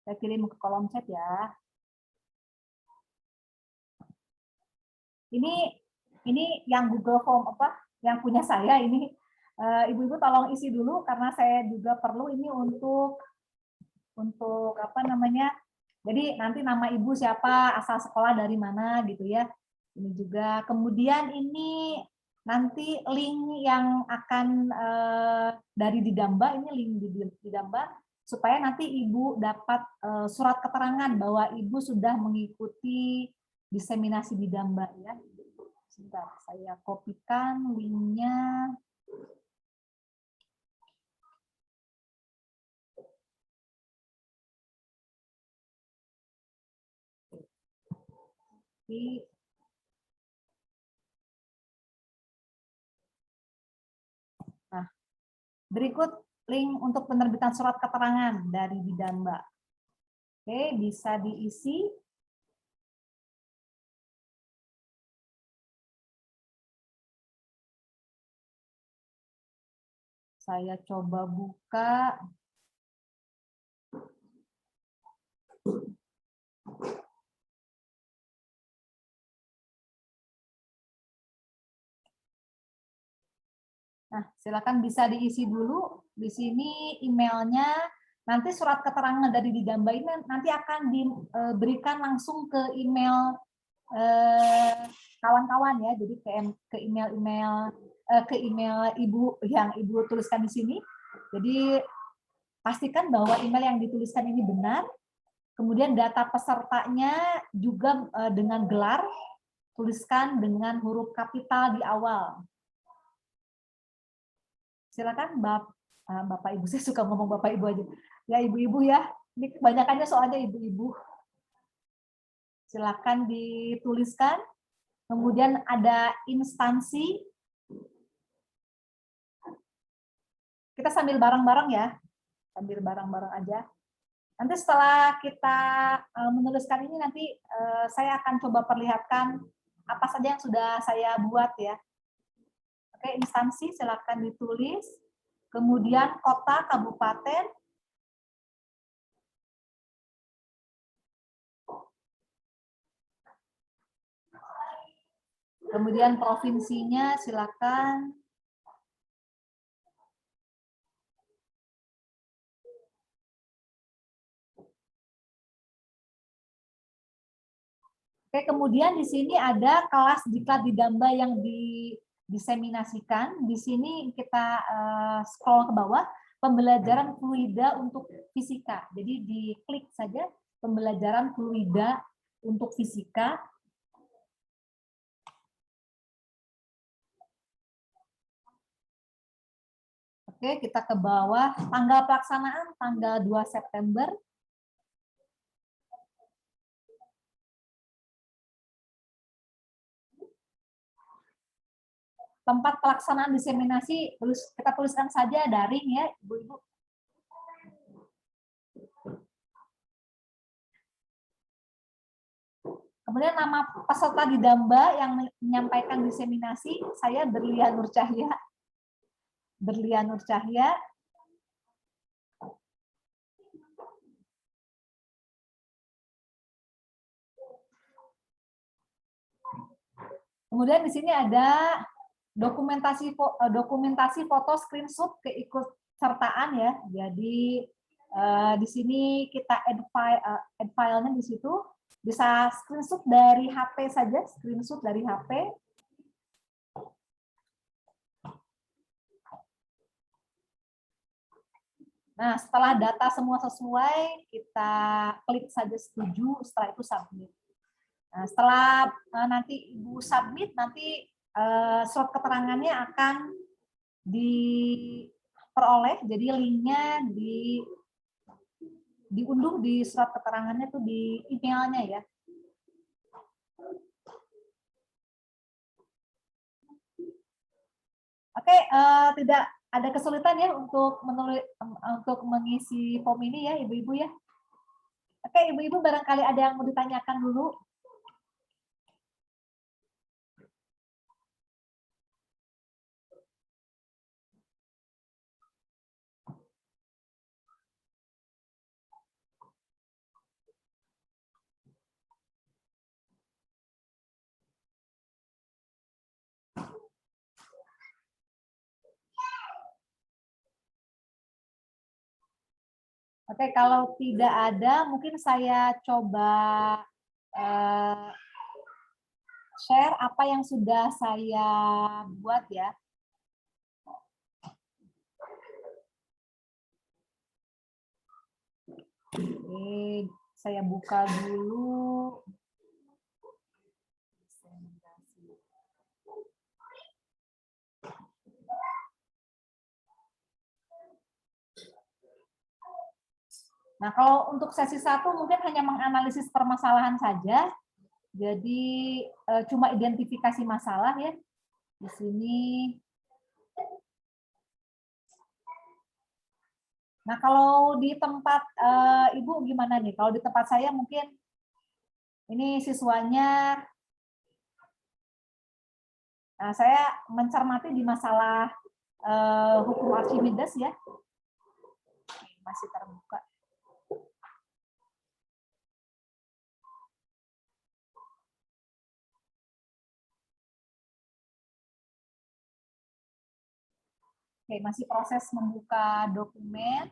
Saya kirim ke kolom chat ya. Ini yang Google Form yang punya saya ini. Ibu-ibu tolong isi dulu karena saya juga perlu ini untuk jadi nanti nama ibu siapa, asal sekolah dari mana gitu ya. Ini juga. Kemudian ini nanti link yang akan dari Didamba, ini link di Didamba supaya nanti ibu dapat surat keterangan bahwa ibu sudah mengikuti diseminasi Didamba ya. Sebentar, saya kopikan linknya. Nah, berikut link untuk penerbitan surat keterangan dari Didamba. Oke, bisa diisi. Saya coba buka. Nah, silakan bisa diisi dulu. Di sini emailnya, nanti surat keterangan dari Didamba ini nanti akan diberikan langsung ke email kawan-kawan ya. Jadi ke email ibu yang ibu tuliskan di sini. Jadi pastikan bahwa email yang dituliskan ini benar. Kemudian data pesertanya juga dengan gelar, tuliskan dengan huruf kapital di awal. Silakan Bapak Ibu, saya suka ngomong Bapak Ibu aja. Ya ibu-ibu ya, ini kebanyakannya soalnya ibu-ibu. Silakan dituliskan. Kemudian ada instansi. Kita sambil bareng-bareng ya, sambil bareng-bareng aja. Nanti setelah kita menuliskan ini, nanti saya akan coba perlihatkan apa saja yang sudah saya buat ya. Oke, instansi silakan ditulis, kemudian kota, kabupaten, kemudian provinsinya silakan. Oke, kemudian di sini ada kelas diklat didamba yang diseminasikan. Di sini kita scroll ke bawah, pembelajaran fluida untuk fisika. Jadi diklik saja pembelajaran fluida untuk fisika. Oke, kita ke bawah, tanggal pelaksanaan tanggal 2 September. Tempat pelaksanaan diseminasi kita tuliskan saja daring ya, Ibu-ibu. Kemudian nama peserta didamba yang menyampaikan diseminasi, saya Berlian Nur Cahya. Berlian Nur Cahya. Kemudian di sini ada dokumentasi foto screenshot keikutsertaan ya. Jadi di sini kita add filenya di situ, bisa screenshot dari HP saja, screenshot dari HP. Nah, setelah data semua sesuai, kita klik saja setuju, setelah itu submit. Nah, setelah nanti Ibu submit, nanti surat keterangannya akan diperoleh, jadi linknya diunduh di surat keterangannya tuh di emailnya ya. Oke, tidak ada kesulitan ya untuk mengisi form ini ya, Ibu-ibu ya. Oke, Ibu-ibu barangkali ada yang mau ditanyakan dulu. Oke, kalau tidak ada, mungkin saya coba share apa yang sudah saya buat ya. Oke, saya buka dulu. Nah, kalau untuk sesi 1 mungkin hanya menganalisis permasalahan saja. Jadi cuma identifikasi masalah ya. Di sini. Nah, kalau di tempat Ibu gimana nih? Kalau di tempat saya mungkin ini siswanya, nah, saya mencermati di masalah hukum Archimedes ya. Masih terbuka. Oke, masih proses membuka dokumen.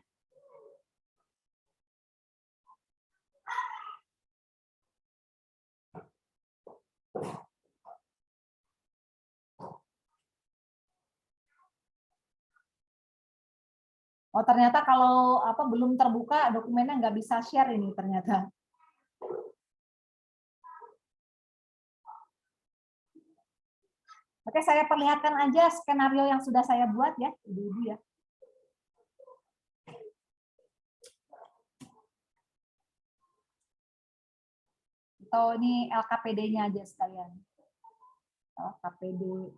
Oh, ternyata kalau belum terbuka dokumennya nggak bisa share ini ternyata. Oke, saya perlihatkan aja skenario yang sudah saya buat ya, Ibu-ibu ya. Atau ini LKPD-nya aja sekalian. LKPD.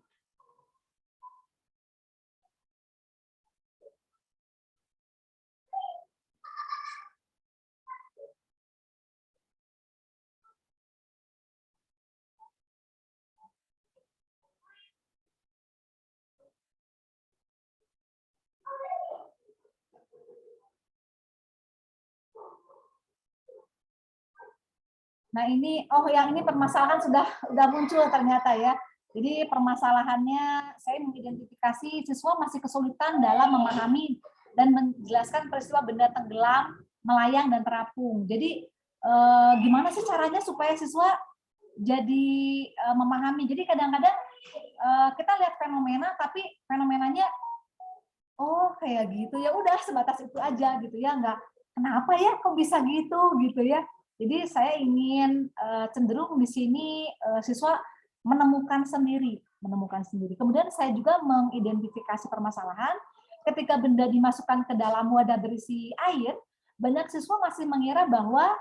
Nah ini, yang ini permasalahan sudah muncul ternyata ya. Jadi permasalahannya saya mengidentifikasi siswa masih kesulitan dalam memahami dan menjelaskan peristiwa benda tenggelam, melayang dan terapung. Jadi gimana sih caranya supaya siswa jadi memahami? Jadi kadang-kadang kita lihat fenomena, tapi fenomenanya kayak gitu ya udah sebatas itu aja gitu ya, nggak kenapa ya kok bisa gitu ya. Jadi saya ingin cenderung di sini siswa menemukan sendiri. Kemudian saya juga mengidentifikasi permasalahan ketika benda dimasukkan ke dalam wadah berisi air, banyak siswa masih mengira bahwa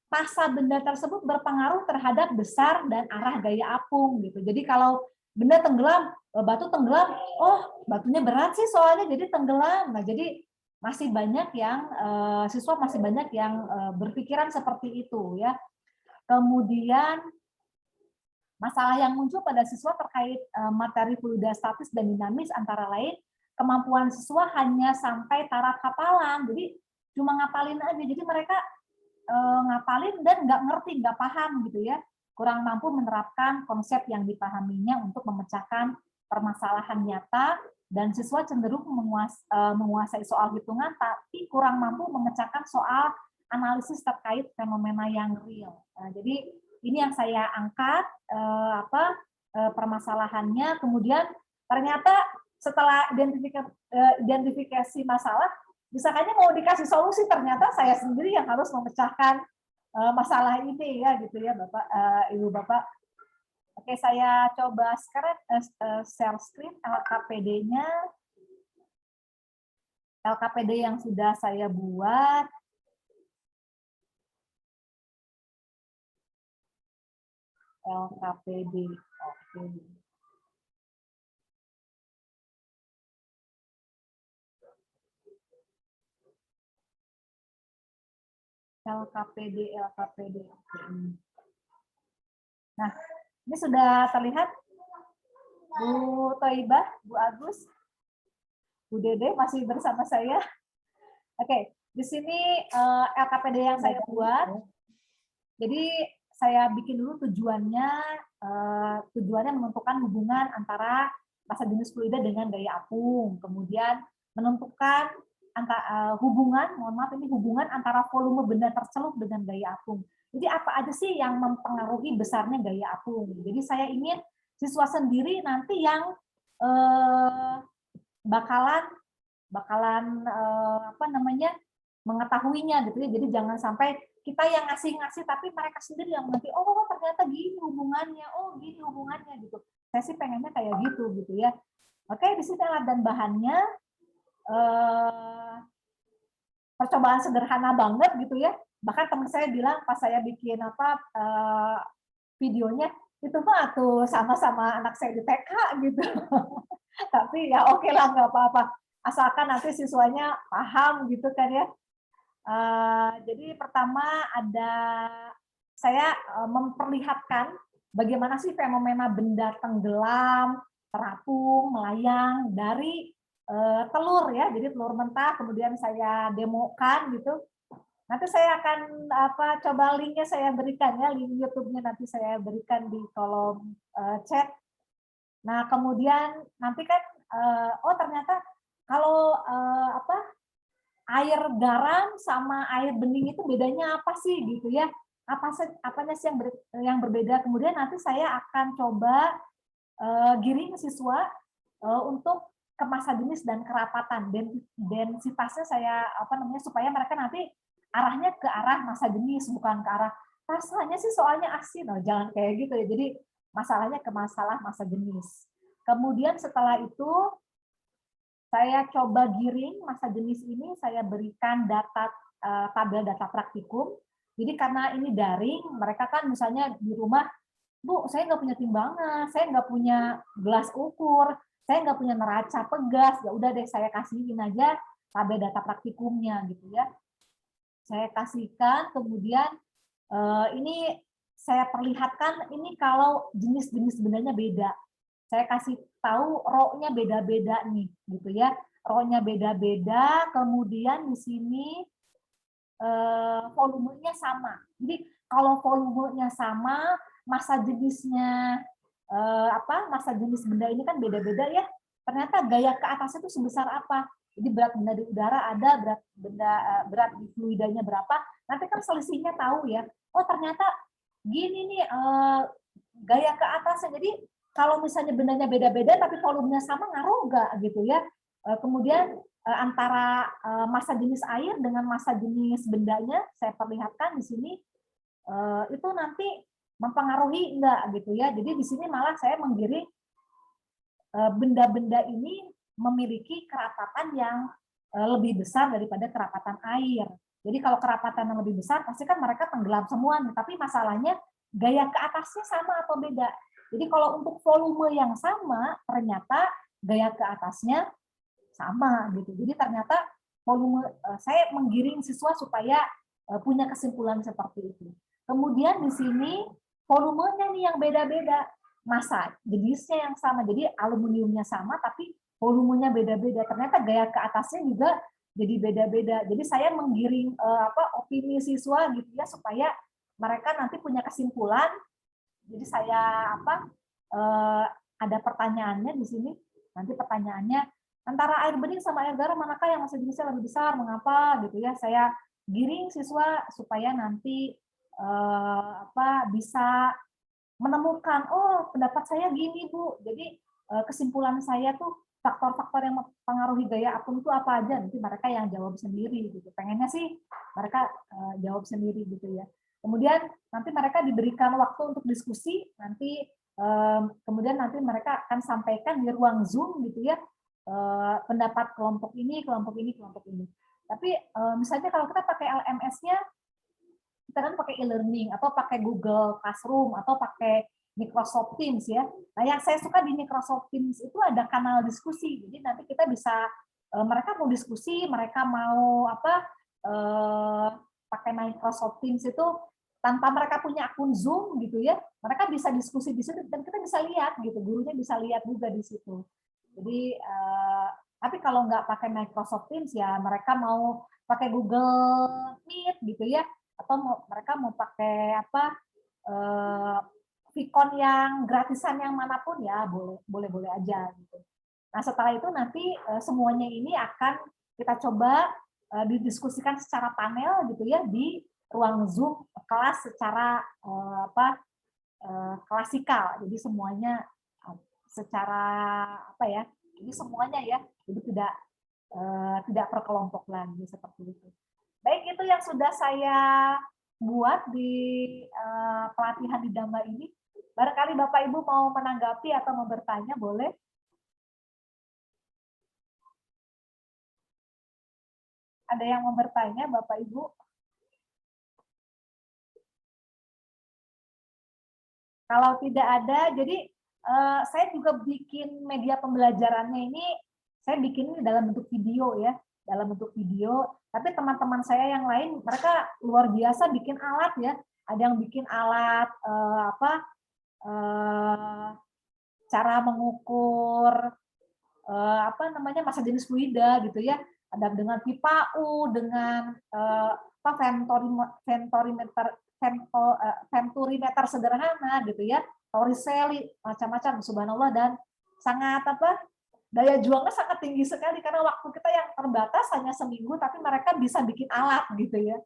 massa benda tersebut berpengaruh terhadap besar dan arah gaya apung gitu. Jadi kalau benda tenggelam, batu tenggelam, batunya berat sih soalnya jadi tenggelam. Nah, jadi masih banyak yang siswa masih banyak yang berpikiran seperti itu ya. Kemudian masalah yang muncul pada siswa terkait materi fluida statis dan dinamis antara lain kemampuan siswa hanya sampai taraf hafalan. Jadi cuma ngapalin aja. Jadi mereka ngapalin dan nggak ngerti, nggak paham gitu ya. Kurang mampu menerapkan konsep yang dipahaminya untuk memecahkan permasalahan nyata, dan siswa cenderung menguasai soal hitungan tapi kurang mampu memecahkan soal analisis terkait fenomena yang real. Nah, jadi ini yang saya angkat permasalahannya. Kemudian ternyata setelah identifikasi masalah, misalnya mau dikasih solusi, ternyata saya sendiri yang harus memecahkan masalah ini ya gitu ya Bapak, Ibu Bapak. Oke, saya coba sekarang share screen LKPD-nya. LKPD yang sudah saya buat. LKPD. Oke. LKPD. Nah, ini sudah terlihat Bu Toibah, Bu Agus, Bu Dede masih bersama saya. Oke, di sini LKPD yang saya buat. Jadi saya bikin dulu tujuannya menentukan hubungan antara massa jenis fluida dengan gaya apung. Kemudian menentukan hubungan antara volume benda tercelup dengan gaya apung. Jadi apa aja sih yang mempengaruhi besarnya gaya apung? Jadi saya ingin siswa sendiri nanti yang bakalan mengetahuinya gitu ya. Jadi jangan sampai kita yang ngasih tapi mereka sendiri yang nanti ternyata gini hubungannya gitu. Saya sih pengennya kayak gitu ya. Oke, di sini alat dan bahannya percobaan sederhana banget gitu ya. Bahkan teman saya bilang pas saya bikin videonya itu mah tuh sama-sama anak saya di TK gitu. Tapi ya oke lah, nggak apa-apa. Asalkan nanti siswanya paham gitu kan ya. Jadi pertama saya memperlihatkan bagaimana sih fenomena benda tenggelam, terapung, melayang dari telur ya. Jadi telur mentah kemudian saya demokan gitu. Nanti saya akan coba linknya saya berikan ya, link YouTube-nya nanti saya berikan di kolom chat. Nah, kemudian nanti kan ternyata kalau air garam sama air bening itu bedanya apa sih gitu ya? Apanya sih yang berbeda? Kemudian nanti saya akan coba giring siswa untuk ke massa jenis dan kerapatan. Densitasnya saya supaya mereka nanti arahnya ke arah massa jenis, bukan ke arah rasanya sih soalnya asin. Jangan kayak gitu ya. Jadi masalahnya ke masalah massa jenis. Kemudian setelah itu saya coba giring massa jenis ini, saya berikan tabel data praktikum. Jadi karena ini daring, mereka kan misalnya di rumah, Bu, saya nggak punya timbangan, saya nggak punya gelas ukur, saya nggak punya neraca pegas, ya udah deh saya kasihin aja tabel data praktikumnya gitu ya. Saya kasihkan, kemudian ini saya perlihatkan ini kalau jenis-jenis bendanya beda. Saya kasih tahu row-nya beda-beda nih, gitu ya. Row-nya beda-beda, kemudian di sini volumenya sama. Jadi kalau volumenya sama, massa jenisnya massa jenis benda ini kan beda-beda ya. Ternyata gaya ke atasnya itu sebesar apa? Jadi berat benda di udara ada, berat di fluidanya berapa? Nanti kan selisihnya tahu ya. Oh ternyata gini nih gaya ke atasnya. Jadi kalau misalnya bendanya beda-beda tapi volumenya sama ngaruh nggak gitu ya. Kemudian antara massa jenis air dengan massa jenis bendanya saya perlihatkan di sini itu nanti mempengaruhi enggak gitu ya. Jadi di sini malah saya menggiring benda-benda ini memiliki kerapatan yang lebih besar daripada kerapatan air. Jadi kalau kerapatan yang lebih besar pasti kan mereka tenggelam semua nih, tapi masalahnya gaya ke atasnya sama atau beda. Jadi kalau untuk volume yang sama ternyata gaya ke atasnya sama gitu. Jadi ternyata volume saya menggiring siswa supaya punya kesimpulan seperti itu. Kemudian di sini volumenya nih yang beda-beda, massa jenisnya yang sama, jadi aluminiumnya sama tapi volumenya beda-beda. Ternyata gaya ke atasnya juga jadi beda-beda. Jadi saya menggiring opini siswa gitu ya supaya mereka nanti punya kesimpulan. Jadi saya ada pertanyaannya di sini. Nanti pertanyaannya antara air bening sama air garam manakah yang massa jenisnya lebih besar? Mengapa gitu ya? Saya giring siswa supaya nanti bisa menemukan, oh pendapat saya gini Bu, jadi kesimpulan saya tuh faktor-faktor yang mempengaruhi gaya akun itu apa aja, nanti mereka yang jawab sendiri gitu. Pengennya sih mereka jawab sendiri gitu ya. Kemudian nanti mereka diberikan waktu untuk diskusi, nanti kemudian nanti mereka akan sampaikan di ruang Zoom gitu ya, pendapat kelompok ini, kelompok ini, kelompok ini. Tapi misalnya kalau kita pakai LMS-nya, kita kan pakai e-learning atau pakai Google Classroom atau pakai Microsoft Teams ya. Nah, yang saya suka di Microsoft Teams itu ada kanal diskusi. Jadi nanti kita bisa mereka mau diskusi, mereka mau pakai Microsoft Teams itu tanpa mereka punya akun Zoom gitu ya. Mereka bisa diskusi di situ dan kita bisa lihat gitu, gurunya bisa lihat juga di situ. Jadi tapi kalau nggak pakai Microsoft Teams ya mereka mau pakai Google Meet gitu ya, atau mereka mau pakai Vicon yang gratisan yang manapun ya boleh aja gitu. Nah setelah itu nanti semuanya ini akan kita coba didiskusikan secara panel gitu ya di ruang Zoom kelas secara klasikal. Jadi semuanya secara jadi semuanya ya. Jadi tidak per kelompok lagi seperti itu. Baik, itu yang sudah saya buat di pelatihan di Dhamma ini. Barangkali Bapak Ibu mau menanggapi atau mau bertanya, boleh. Ada yang mau bertanya, Bapak Ibu? Kalau tidak ada, jadi saya juga bikin media pembelajarannya ini, saya bikin dalam bentuk video ya. Dalam bentuk video, tapi teman-teman saya yang lain mereka luar biasa bikin alat ya. Ada yang bikin alat cara mengukur massa jenis fluida gitu ya. Ada dengan pipa U, dengan venturimeter sederhana gitu ya, Torricelli macam-macam, subhanallah, dan sangat daya juangnya sangat tinggi sekali karena waktu kita yang terbatas hanya seminggu, tapi mereka bisa bikin alat gitu ya.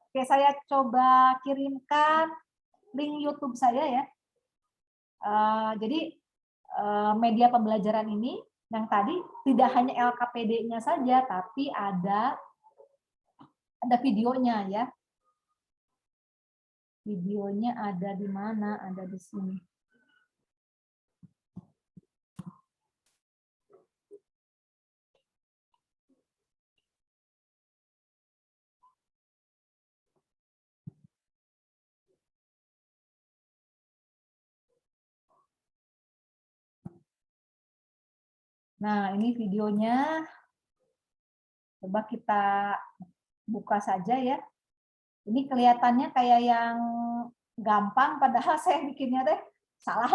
Oke, saya coba kirimkan link YouTube saya ya. Jadi media pembelajaran ini yang tadi tidak hanya LKPD-nya saja, tapi ada videonya ya. Videonya ada di mana? Ada di sini. Nah, ini videonya. Coba kita buka saja ya. Ini kelihatannya kayak yang gampang, padahal saya bikinnya salah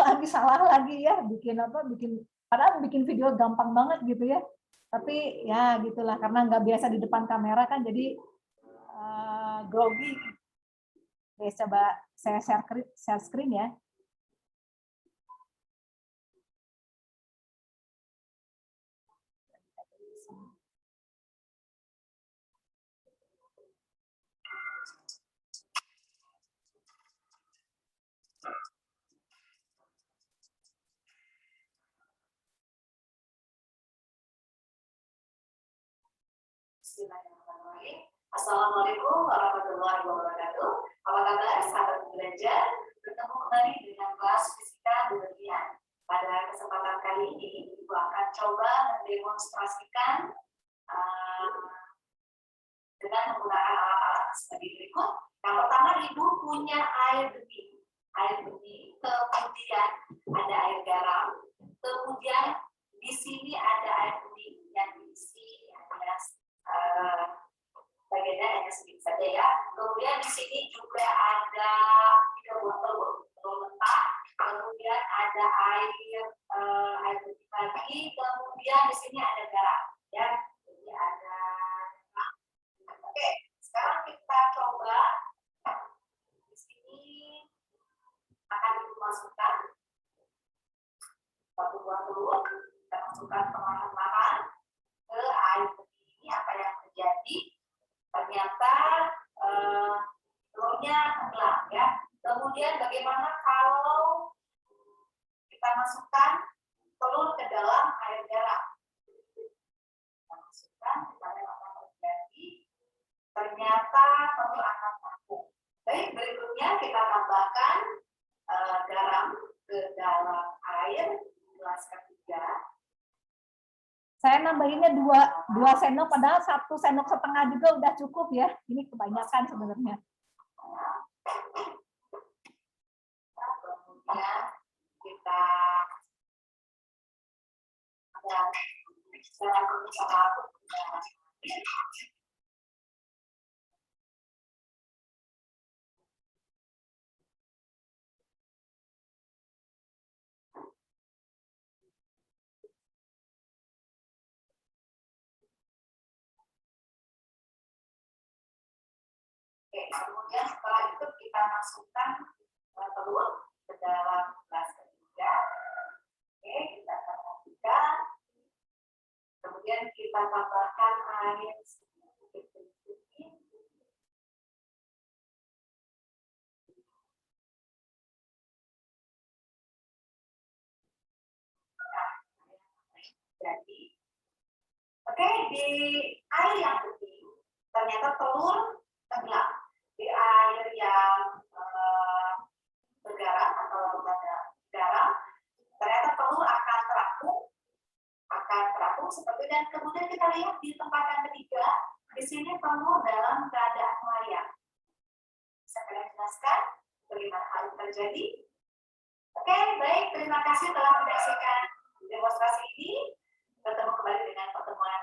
lagi ya. Padahal bikin video gampang banget gitu ya. Tapi ya gitulah, karena nggak biasa di depan kamera kan, jadi grogi. Oke, coba saya share screen ya. Bismillahirrahmanirrahim. Assalamualaikum warahmatullahi wabarakatuh. Apa kabar sahabat belajar? Bertemu kembali dengan kelas fisika berlebihan. Pada kesempatan kali ini, Ibu akan coba mendemonstrasikan dengan menggunakan alat-alat seperti berikut. Yang pertama, Ibu punya air bening. Air bening, kemudian ada air garam, kemudian di sini ada air bening yang diisi bagiannya hanya sedikit saja ya. Kemudian di sini juga ada 3 buah telur mentah. Kemudian ada air putih lagi. Kemudian di sini ada garam ya. Jadi ada. Oke, sekarang kita coba di sini akan dimasukkan 1 buah telur. Kita masukkan perlahan-lahan ke air putih. Ini apa yang terjadi? Ternyata telurnya tenggelam ya. Kemudian bagaimana kalau kita masukkan telur ke dalam air garam? Kita masukkan, kita lihat apa yang terjadi. Ternyata telur akan vakum. Baik, berikutnya kita tambahkan garam ke dalam air gelas ketiga. Saya nambahinnya 2 sendok, padahal 1,5 sendok juga udah cukup ya. Ini kebanyakan sebenarnya. Kemudian kita kemudian setelah itu kita masukkan telur ke dalam gelas ketiga. Oke, kita tambahkan. Kemudian kita tambahkan air sedikit. Jadi, oke, di air yang putih ternyata telur tenggelam. Di air yang bergaram atau garam, ternyata telur akan terapung seperti, dan kemudian kita lihat di tempat yang ketiga, di sini telur dalam keadaan melayang. Bisa kalian jelaskan bagaimana hal itu terjadi? Oke, baik, terima kasih telah menyaksikan demonstrasi ini. Bertemu kembali dengan pertemuan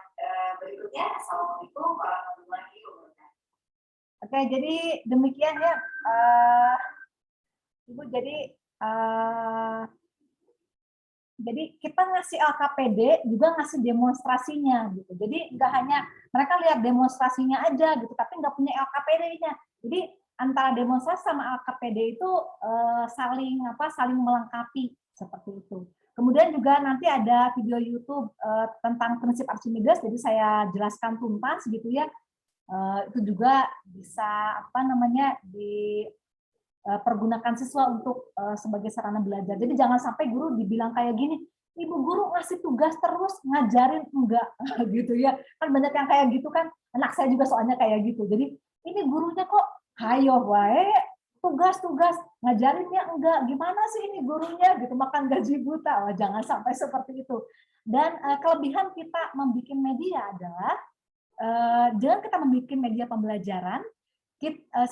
berikutnya. Assalamualaikum warahmatullahi wabarakatuh. Oke, jadi demikian ya, Ibu. Jadi kita ngasih LKPD juga ngasih demonstrasinya gitu. Jadi nggak hanya mereka lihat demonstrasinya aja gitu, tapi nggak punya LKPD-nya. Jadi antara demonstrasi sama LKPD itu saling melengkapi seperti itu. Kemudian juga nanti ada video YouTube tentang prinsip Archimedes, jadi saya jelaskan tuntas gitu ya. Itu juga bisa dipergunakan siswa untuk sebagai sarana belajar. Jadi jangan sampai guru dibilang kayak gini, Ibu guru ngasih tugas terus ngajarin enggak gitu ya. Kan banyak yang kayak gitu kan. Anak saya juga soalnya kayak gitu. Jadi ini gurunya kok hayo wae tugas-tugas ngajarinnya enggak. Gimana sih ini gurunya gitu, makan gaji buta. Wah, jangan sampai seperti itu. Dan kelebihan kita membuat media adalah dengan kita membuat media pembelajaran,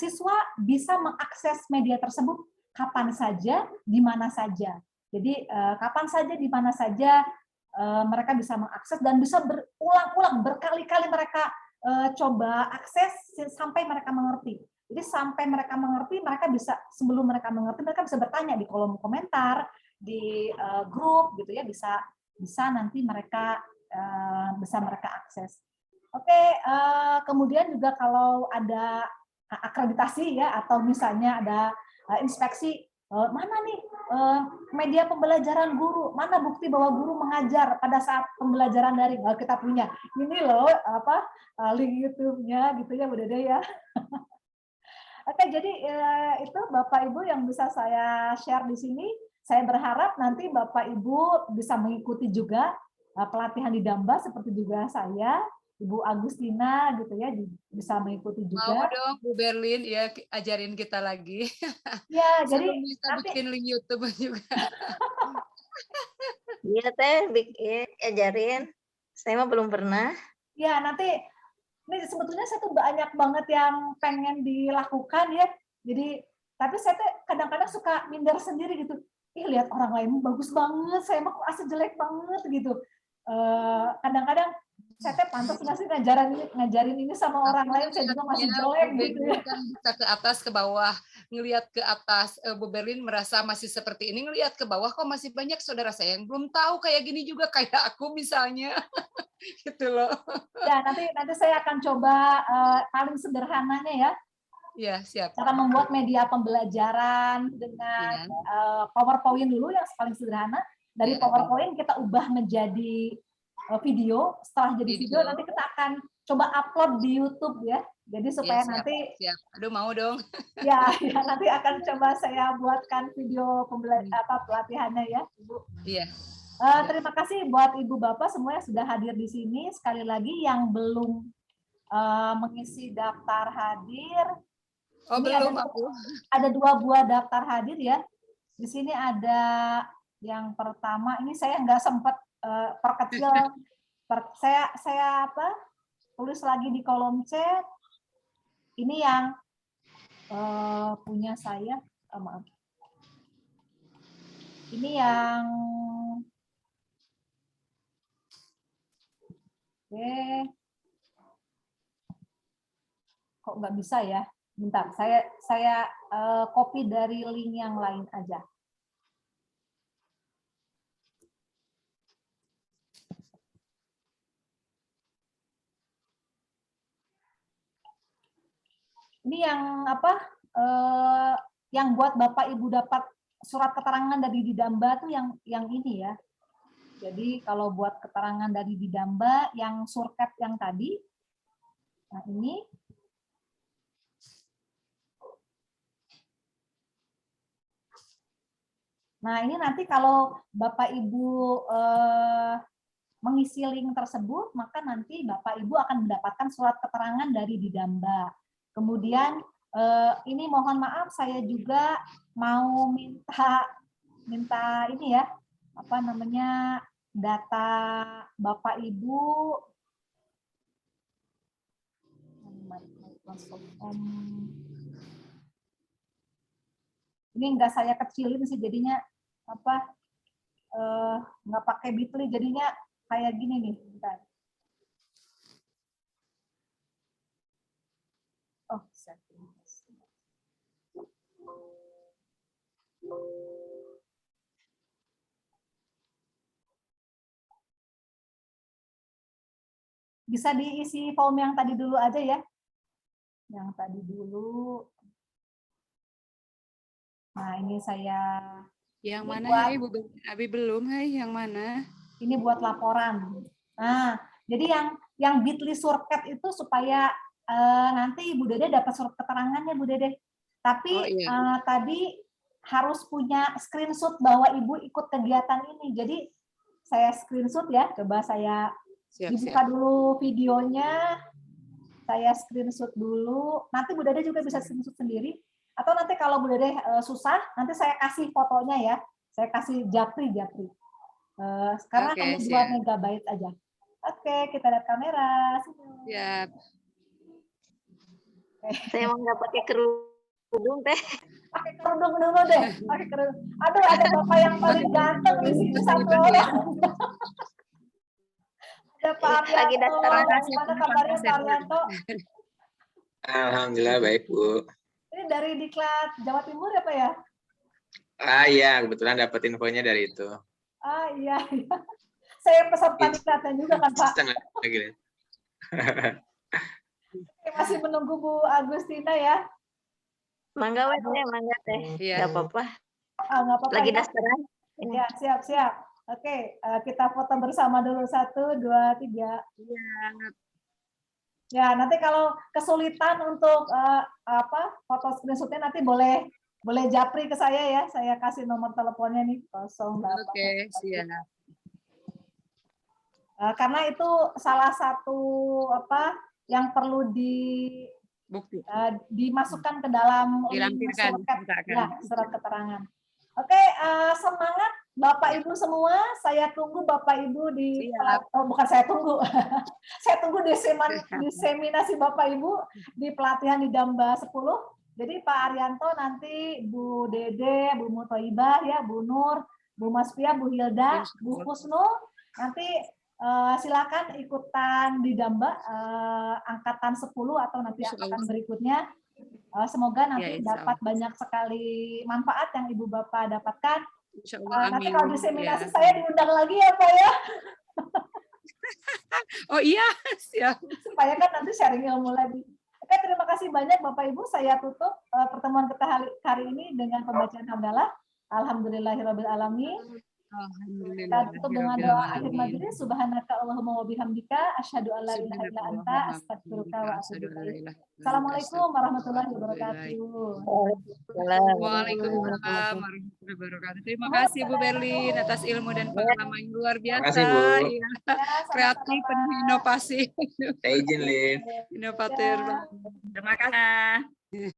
siswa bisa mengakses media tersebut kapan saja, di mana saja. Jadi kapan saja, di mana saja mereka bisa mengakses dan bisa berulang-ulang, berkali-kali mereka coba akses sampai mereka mengerti. Jadi sampai mereka mengerti, mereka bisa, sebelum mereka mengerti, mereka bisa bertanya di kolom komentar, di grup gitu ya, bisa nanti mereka bisa mereka akses. Oke, kemudian juga kalau ada akreditasi ya, atau misalnya ada inspeksi, mana nih media pembelajaran guru, mana bukti bahwa guru mengajar pada saat pembelajaran daring. Kita punya ini loh link YouTube-nya gitu ya Bu Dede ya. Oke, jadi itu Bapak Ibu yang bisa saya share di sini. Saya berharap nanti Bapak Ibu bisa mengikuti juga pelatihan di Damba seperti juga saya, Ibu Agustina gitu ya, bisa mengikuti juga. Mau dong Bu Berlin ya ajarin kita lagi. Ya, Saya jadi bisa nanti bikin link YouTube juga. Iya teh, ajarin. Saya mah belum pernah. ya nanti ini sebetulnya saya tuh banyak banget yang pengen dilakukan ya. Jadi tapi saya tuh kadang-kadang suka minder sendiri gitu. Ih, lihat orang lain bagus banget, saya mah kok asal jelek banget gitu. Kadang-kadang saya teh pantas nggak sih ngajarin ini sama orang lain, saya juga masih jelek gitu ya. Kan bisa ke atas ke bawah, ngelihat ke atas. Bu Berlin merasa masih seperti ini, ngelihat ke bawah kok masih banyak saudara saya yang belum tahu kayak gini juga kayak aku misalnya. Gitu loh. Ya, nanti saya akan coba paling sederhananya ya. Iya, siap. Cara membuat media pembelajaran dengan PowerPoint dulu yang paling sederhana. Dari PowerPoint kita ubah menjadi video. Setelah jadi video nanti kita akan coba upload di YouTube ya. Jadi supaya siap, nanti siap. Aduh mau dong. ya nanti akan coba saya buatkan video pelatihannya ya, Ibu. Iya. Terima kasih buat Ibu Bapak semua yang sudah hadir di sini. Sekali lagi yang belum mengisi daftar hadir. Oh, Ini belum aku. Ada 2 buah daftar hadir ya. Di sini ada yang pertama, ini saya nggak sempat perkecil, saya tulis lagi di kolom chat. Ini yang punya saya, maaf. Ini yang kok nggak bisa ya? Bentar, saya copy dari link yang lain aja. Ini yang yang buat Bapak Ibu dapat surat keterangan dari Didamba tuh yang ini ya. Jadi kalau buat keterangan dari Didamba yang surket yang tadi, nah ini. Nah ini nanti kalau Bapak Ibu mengisi link tersebut, maka nanti Bapak Ibu akan mendapatkan surat keterangan dari Didamba. Kemudian ini mohon maaf saya juga mau minta ini ya, data Bapak Ibu. Ini enggak saya kecilin sih jadinya nggak pakai Bitly jadinya kayak gini nih. Bentar. Oh, bisa diisi form yang tadi dulu aja ya. Yang tadi dulu. Nah, ini saya. Yang ini mana buat, Bu Abi belum, yang mana? Ini buat laporan. Nah, jadi yang Bitly surket itu supaya nanti Bu Dede dapat surat keterangannya Bu Dede. Tapi tadi harus punya screenshot bahwa Ibu ikut kegiatan ini. Jadi saya screenshot ya, coba saya dibuka dulu videonya. Saya screenshot dulu. Nanti Bu Dede juga bisa screenshot sendiri. Atau nanti kalau Bu Dede susah, nanti saya kasih fotonya ya. Saya kasih japri. Sekarang hanya 2 MB aja. Oke, kita lihat kamera. Siap. Saya mau nggak pakai kerudung teh. Pakai kerudung dulu deh. Pakai kerudung. Aduh, ada Bapak yang paling ganteng di sini 1 orang. Ada Pak Arianto. Mana kabarnya Pak Arianto? Alhamdulillah baik Bu. Ini dari Diklat Jawa Timur ya Pak ya? Iya, kebetulan dapat infonya dari itu. Iya. Saya peserta Diklatnya juga kan Pak. Masih menunggu Bu Agustina ya. Mangga weh, mangga teh. Iya. Gak apa-apa. Nggak apa-apa Lagi ya. dasaran. Ya, siap. Oke, kita foto bersama dulu 1, 2, 3. Ya, nanti kalau kesulitan untuk foto screenshotnya nanti boleh japri ke saya ya. Saya kasih nomor teleponnya nih 08. Oke, siap. Karena itu salah satu yang perlu Bukti. dimasukkan ke dalam Dilampirkan. surat keterangan. Oke, semangat Bapak Ibu semua. Saya tunggu Bapak Ibu di bukan saya tunggu. Saya tunggu diseminasi Bapak Ibu di pelatihan di Damba 10. Jadi Pak Arianto nanti Bu Dede, Bu Mutoibah ya, Bu Nur, Bu Masfia, Bu Hilda, Bu Husnul nanti silakan ikutan di Damba angkatan 10 atau nanti angkatan berikutnya. Semoga nanti dapat banyak sekali manfaat yang Ibu Bapak dapatkan. Nanti kalau diseminasi saya diundang lagi ya Pak ya. Oh iya, siap. Supaya kan nanti sharing ilmu lagi. Oke, terima kasih banyak Bapak Ibu. Saya tutup pertemuan kita hari ini dengan pembacaan hamdalah. Alhamdulillahirabbil alamin. Kita tutup dengan doa akhir majelis. Subhanaka Allahumma wa bihamdika asyhadu an la ilaha illa anta astaghfiruka wa atubu ilaik. Assalamualaikum warahmatullahi wabarakatuh. Waalaikumsalam warahmatullahi wabarakatuh. Terima kasih Bu Berlin atas ilmu dan pengalaman yang luar biasa. Terima kasih, Bu. Ya, kreatif, penuh inovasi. Saya izin, Lin. Inovatif. Terima kasih.